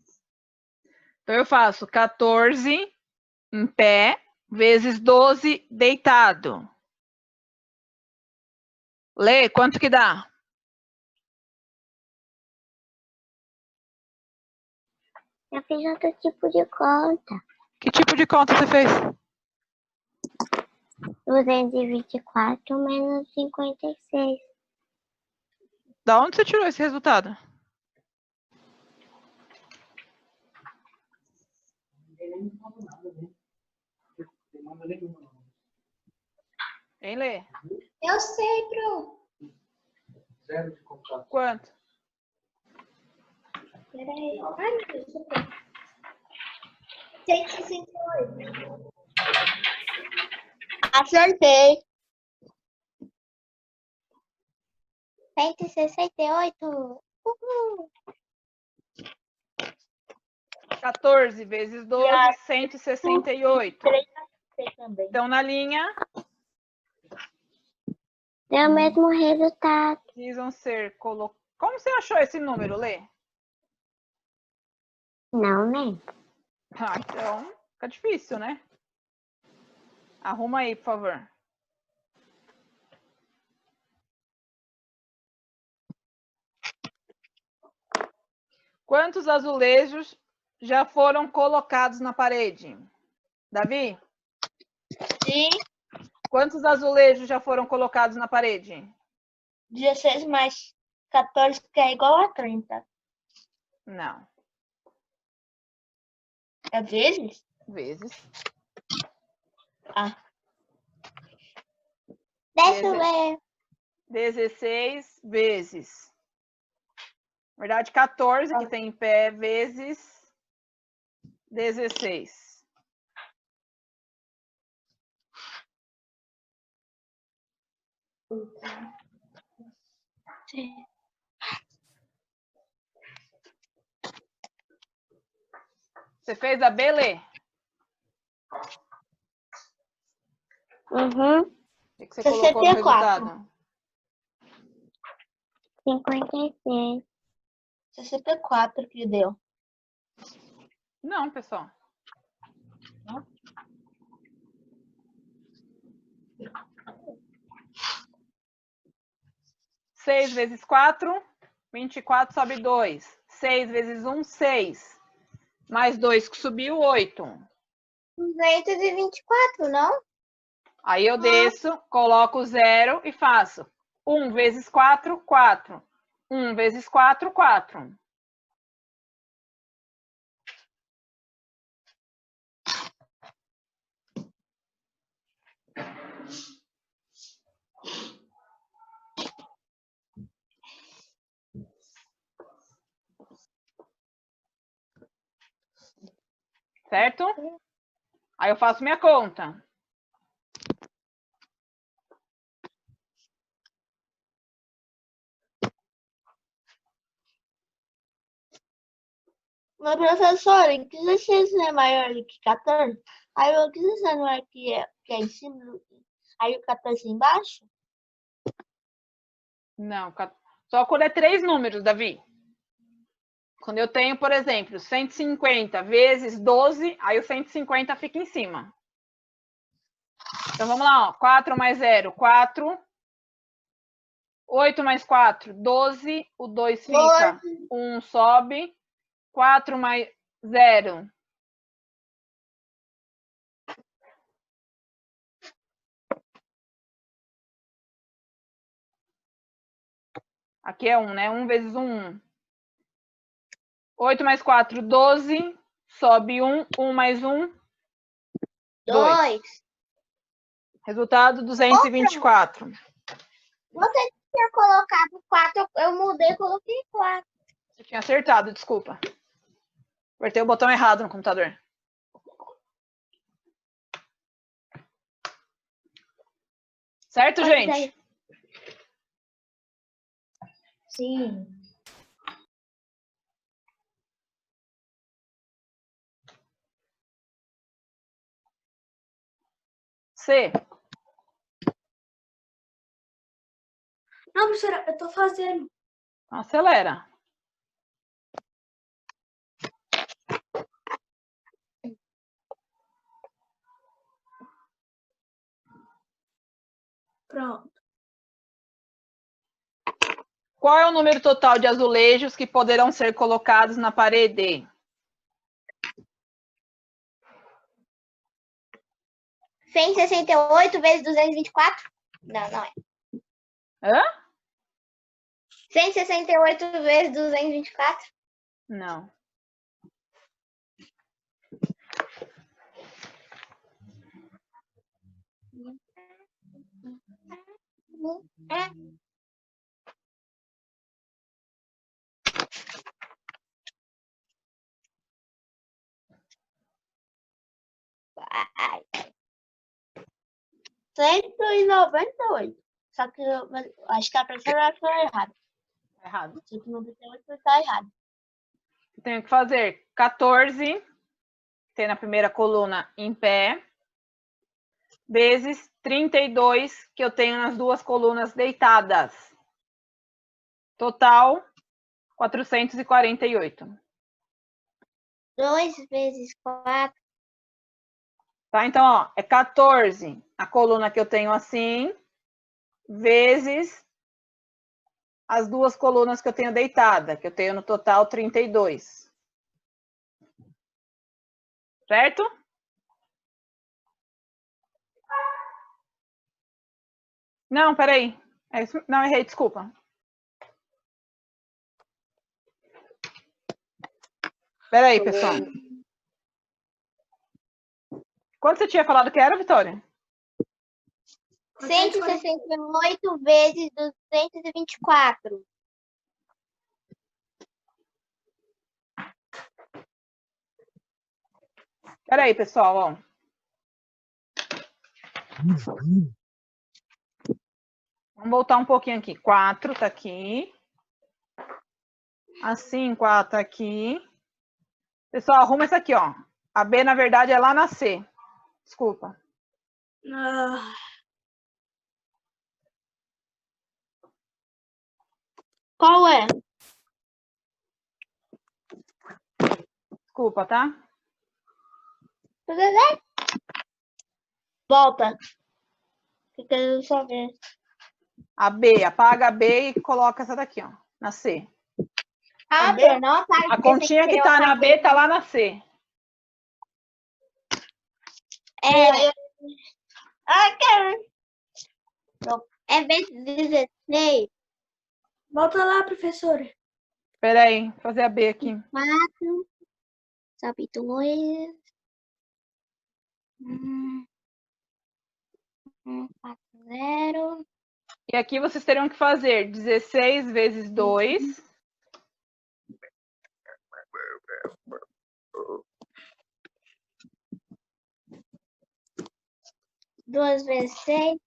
Então, eu faço 14 em pé vezes 12 deitado. Lê, quanto que dá? Eu fiz outro tipo de conta. Que tipo de conta você fez? 224 menos 56. Da onde você tirou esse resultado? Hein, Lê? Eu sei, Pro. Zero de contato. Quanto? Peraí. Ai, meu Deus, socorro. 168. Acertei. 168. Uhul. 14 vezes 12, 168. Acertei também. Então, na linha, Deu o mesmo resultado. precisam ser colocados. Como você achou esse número, Lê? Não lembro. Ah, então, fica difícil, né? Arruma aí, por favor. Quantos azulejos já foram colocados na parede? Davi? Sim. Quantos azulejos já foram colocados na parede? 16 mais 14, que é igual a 30. Não. É vezes? Vezes. Ah. Deixa eu ver. 16 vezes. Na verdade, 14 que tem em pé vezes 16. Sim. Você fez a B, Lê? Uhum. O que você colocou no 64. resultado? 56. 64 que deu. Não, pessoal. 6 vezes 4, 24 sobe 2. 6 vezes 1, 6. Mais 2 que subiu, 8. 224, não? Aí eu desço, coloco 0 e faço 1 vezes 4, 4. 1 vezes 4, 4. Certo? Aí eu faço minha conta. Mas, professora, 16 não é maior do que 14? Aí o 16 não é que é em cima, aí o 14 embaixo? Não, só quando é 3 números, Davi. Quando eu tenho, por exemplo, 150 vezes 12, aí o 150 fica em cima. Então, vamos lá, ó. 4 mais 0, 4. 8 mais 4, 12. O 2 fica. 1 sobe. 4 mais 0. Aqui é 1, né? 1 vezes 1, 1. 8 mais 4, 12. Sobe 1. 1 mais 1, 2. Resultado, 224. Você tinha colocado 4, eu mudei e coloquei 4. Eu tinha acertado, desculpa. Apertei o botão errado no computador. Certo, gente? Sim. C. Não, professora, eu tô fazendo. Acelera. Pronto. Qual é o número total de azulejos que poderão ser colocados na parede? 168 vezes 224? Não, não é. Hã? 168 vezes 224? Não. Ai. 198. Só que eu acho que a professora falou errado. Errado. 198 está errado. Eu tenho que fazer 14, tem na primeira coluna em pé, vezes 32, que eu tenho nas duas colunas deitadas. Total, 448. 2 vezes 4. Tá? Então, ó, é 14 a coluna que eu tenho assim, vezes as duas colunas que eu tenho deitada, que eu tenho no total 32. Certo? Não, peraí. Não, errei, desculpa. Peraí, pessoal. Quanto você tinha falado que era, Vitória? 168 vezes 224. Peraí, pessoal, ó. Vamos voltar um pouquinho aqui. 4 tá aqui. Assim, 4 tá aqui. Pessoal, arruma isso aqui, ó. A B, na verdade, é lá na C. Desculpa. Ah, Qual é? Desculpa, tá? Volta. Fica eu só ver. A B, apaga a B e coloca essa daqui, ó, na C. Ah, B? Bruno, não, tá. A continha que tá na B tá lá na C. É, quero. é vezes 16. volta lá, professora. Espera aí, vou fazer a B aqui. 4. Sobe 2. 4, 0. E aqui vocês teriam que fazer 16 vezes 2. Duas vezes 6.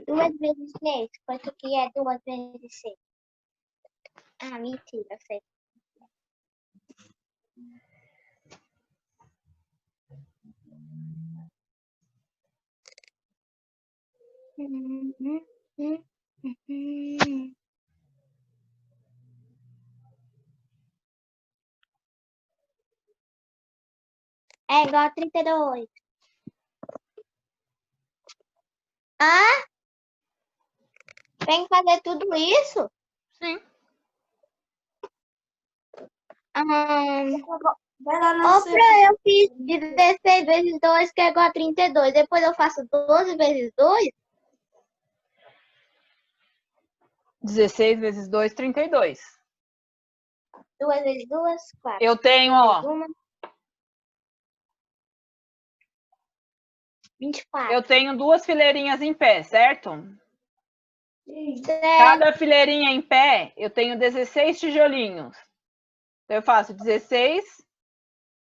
2 vezes 6. Quanto que é 2 vezes 6? Ah, mentira, sei. É igual a 32. Ah? Tem que fazer tudo isso? Sim. Vai lá na Ô, C. Fran, eu fiz 16 vezes 2, que é igual a 32. Depois eu faço 12 vezes 2. 16 vezes 2, 32. 2 vezes 2, 4. Eu tenho, ó. 24. Eu tenho 2 fileirinhas em pé, certo? Certo. Cada fileirinha em pé, eu tenho 16 tijolinhos. Então, eu faço 16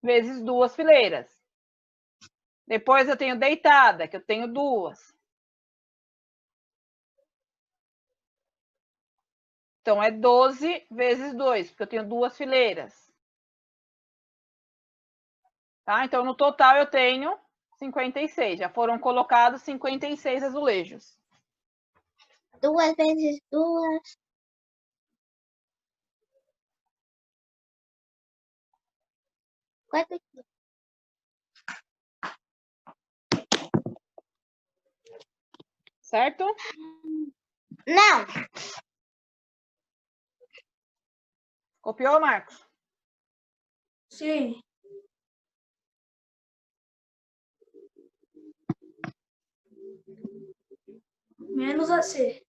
vezes 2 fileiras. Depois eu tenho deitada, que eu tenho 2. Então, é 12 vezes 2, porque eu tenho 2 fileiras. Tá? Então, no total, eu tenho 56. Já foram colocados 56 azulejos. 2 vezes 2. Quanto que é? Certo? Não. Copiou, Marcos? Sim. Menos a C.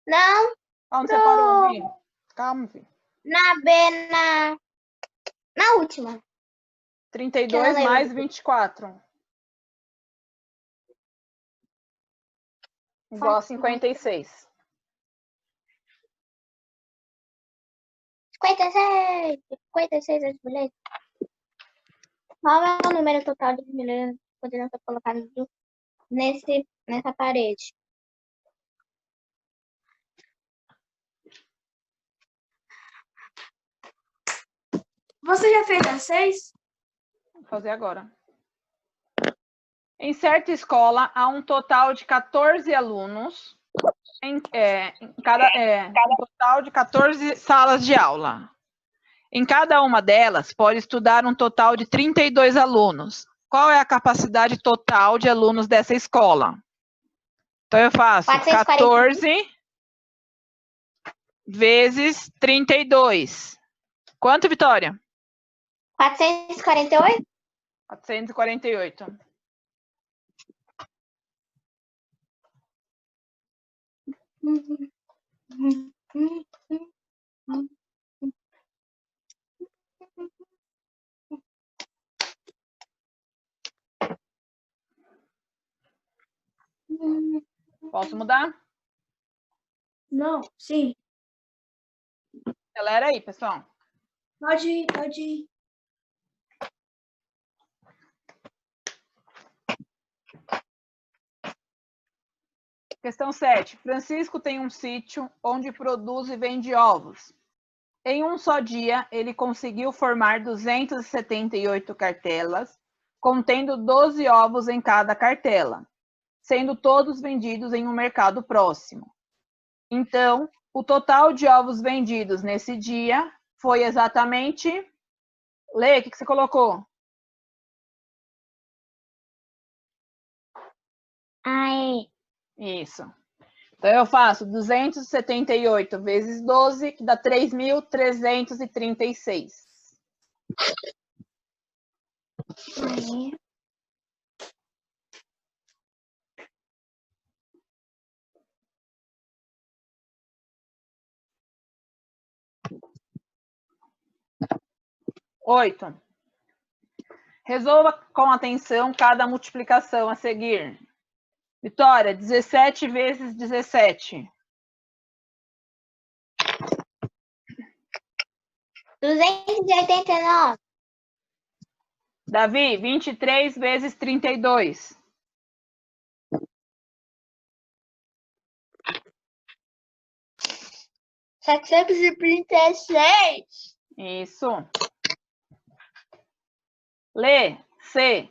Não. Onde você parou, Vi? Calma, filho. Na B, na última. 32 mais 24. Igual a 56. 56. 56 as mulheres. Qual é o número total de mulheres que poderiam ser colocadas nessa parede? Você já fez a 6? Vou fazer agora. Em certa escola, há um total de 14 alunos. Um total de 14 salas de aula. Em cada uma delas, pode estudar um total de 32 alunos. Qual é a capacidade total de alunos dessa escola? Então, eu faço 14 vezes 32. Quanto, Vitória? 448? 448. Posso mudar? Não, sim. Acelera aí, pessoal. Pode ir, pode ir. Questão 7. Francisco tem um sítio onde produz e vende ovos. Em um só dia, ele conseguiu formar 278 cartelas, contendo 12 ovos em cada cartela, sendo todos vendidos em um mercado próximo. Então, o total de ovos vendidos nesse dia foi exatamente... Lê, o que você colocou? Isso. Então, eu faço 278 vezes 12, que dá 3.336. Oito. Resolva com atenção cada multiplicação a seguir. Vitória, 17 vezes 17. 289. Davi, 23 vezes 32. 736. Isso. Lê, C.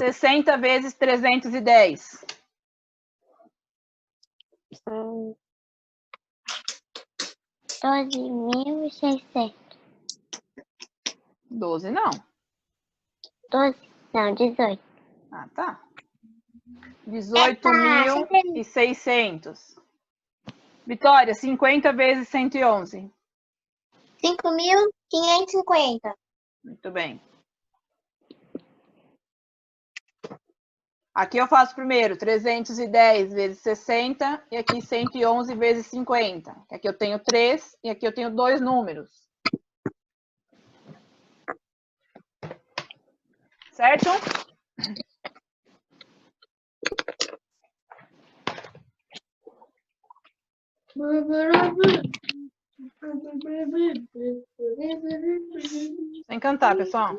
60 vezes 310. 12.600. 12 não. 12, não, 18. Ah, tá. 18.600. Vitória, 50 vezes 111. 5.550. Muito bem. Aqui eu faço primeiro 310 vezes 60 e aqui 111 vezes 50. Aqui eu tenho 3 e aqui eu tenho 2 números. Certo? Sem cantar, pessoal.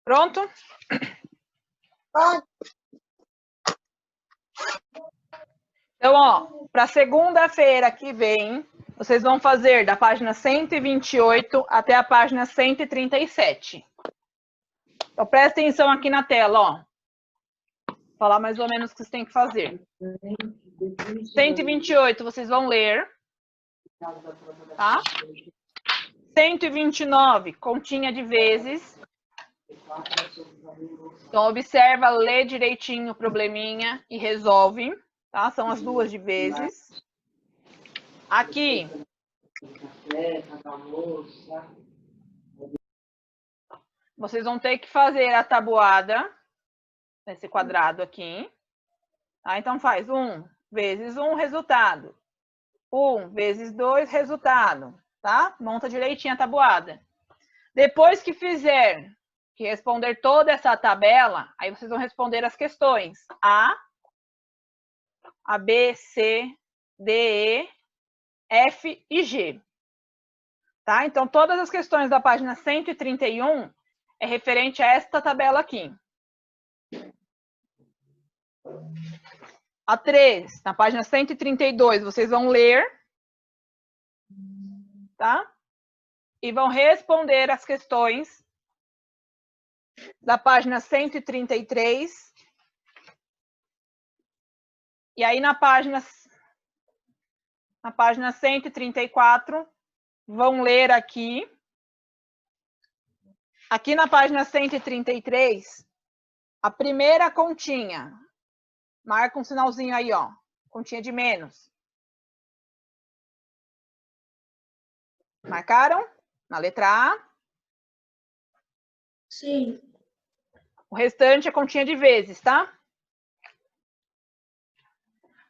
Pronto? Pronto. Então, ó, para segunda-feira que vem, vocês vão fazer da página 128 até a página 137. Então, presta atenção aqui na tela, ó. Vou falar mais ou menos o que vocês têm que fazer. 128 vocês vão ler. Tá? 129, continha de vezes. Então, observa, lê direitinho o probleminha e resolve. Tá? São as duas de vezes. Aqui. Vocês vão ter que fazer a tabuada nesse quadrado aqui. Tá? Então, faz 1 vezes 1, resultado. 1 vezes 2, resultado. Tá? Monta direitinho a tabuada. Depois que fizer, que responder toda essa tabela, aí vocês vão responder as questões. A, B, C, D, E, F e G. Tá? Então, todas as questões da página 131 é referente a esta tabela aqui. A 3, na página 132, vocês vão ler, tá? E vão responder as questões da página 133. E aí, na página 134, vão ler aqui. Aqui na página 133, a primeira continha. Marca um sinalzinho aí, ó. Continha de menos. Marcaram? Na letra A? Sim. O restante é continha de vezes, tá?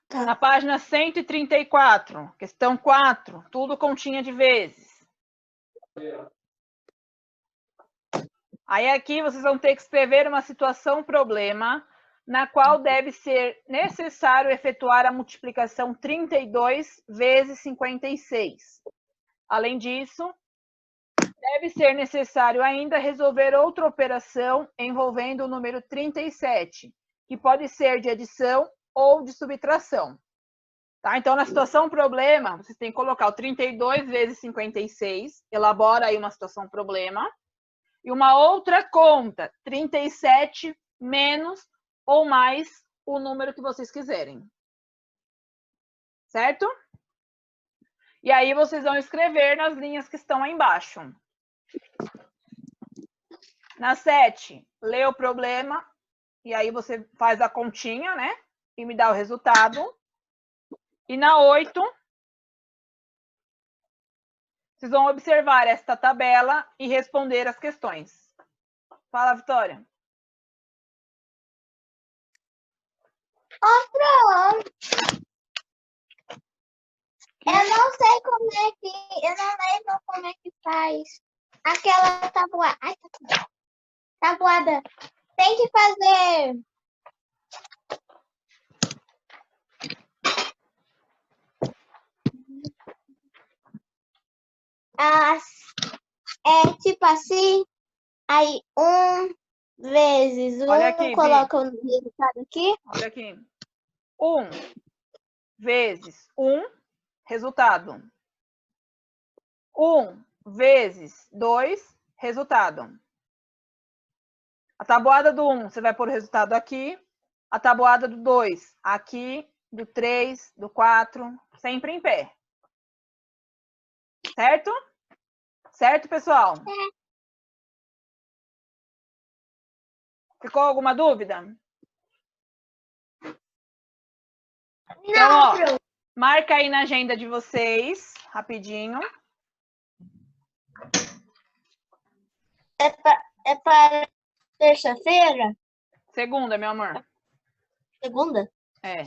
Tá. Na página 134, questão 4, tudo continha de vezes. Aí aqui vocês vão ter que escrever uma situação problema na qual deve ser necessário efetuar a multiplicação 32 vezes 56. Além disso, Deve ser necessário ainda resolver outra operação envolvendo o número 37, que pode ser de adição ou de subtração. Tá? Então, na situação problema, vocês têm que colocar o 32 vezes 56, elabora aí uma situação problema, e uma outra conta, 37 menos ou mais o número que vocês quiserem. Certo? E aí vocês vão escrever nas linhas que estão aí embaixo. Na 7, lê o problema, e aí você faz a continha, né? E me dá o resultado. E na 8, vocês vão observar esta tabela e responder as questões. Fala, Vitória. Eu não sei como é que... Eu não lembro como é que faz. Aquela tabuada. Ai, tabuada. Tem que fazer... É tipo assim. Aí, 1 vezes 1. Olha aqui, Coloca o resultado aqui. Olha aqui. 1 vezes 1, resultado. 1 vezes 2, resultado. A tabuada do 1, você vai pôr o resultado aqui. A tabuada do 2, aqui. Do 3, do 4, sempre em pé. Certo? Certo, pessoal? Ficou alguma dúvida? Então, ó, marca aí na agenda de vocês, rapidinho. É para terça-feira? Segunda, meu amor. Segunda? É.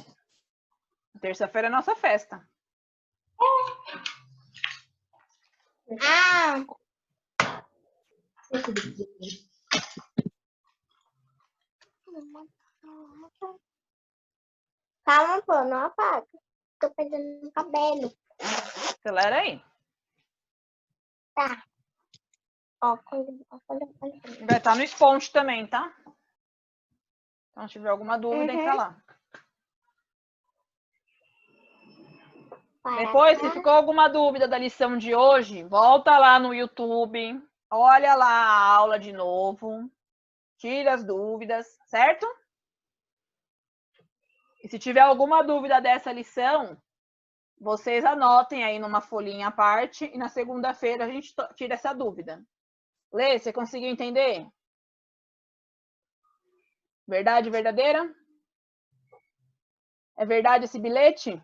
Terça-feira é nossa festa. Ah! Calma, pô, não apaga. Tô perdendo no cabelo. Acelera aí. Tá. Ó, Vai estar no Sponge também, tá? Então, se tiver alguma dúvida, entra lá. Depois, se ficou alguma dúvida da lição de hoje, volta lá no YouTube, olha lá a aula de novo, tira as dúvidas, certo? E se tiver alguma dúvida dessa lição, vocês anotem aí numa folhinha à parte e na segunda-feira a gente tira essa dúvida. Lê, você conseguiu entender? Verdade verdadeira? É verdade esse bilhete?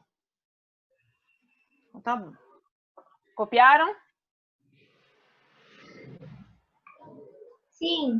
Então, tá bom. Copiaram? Sim.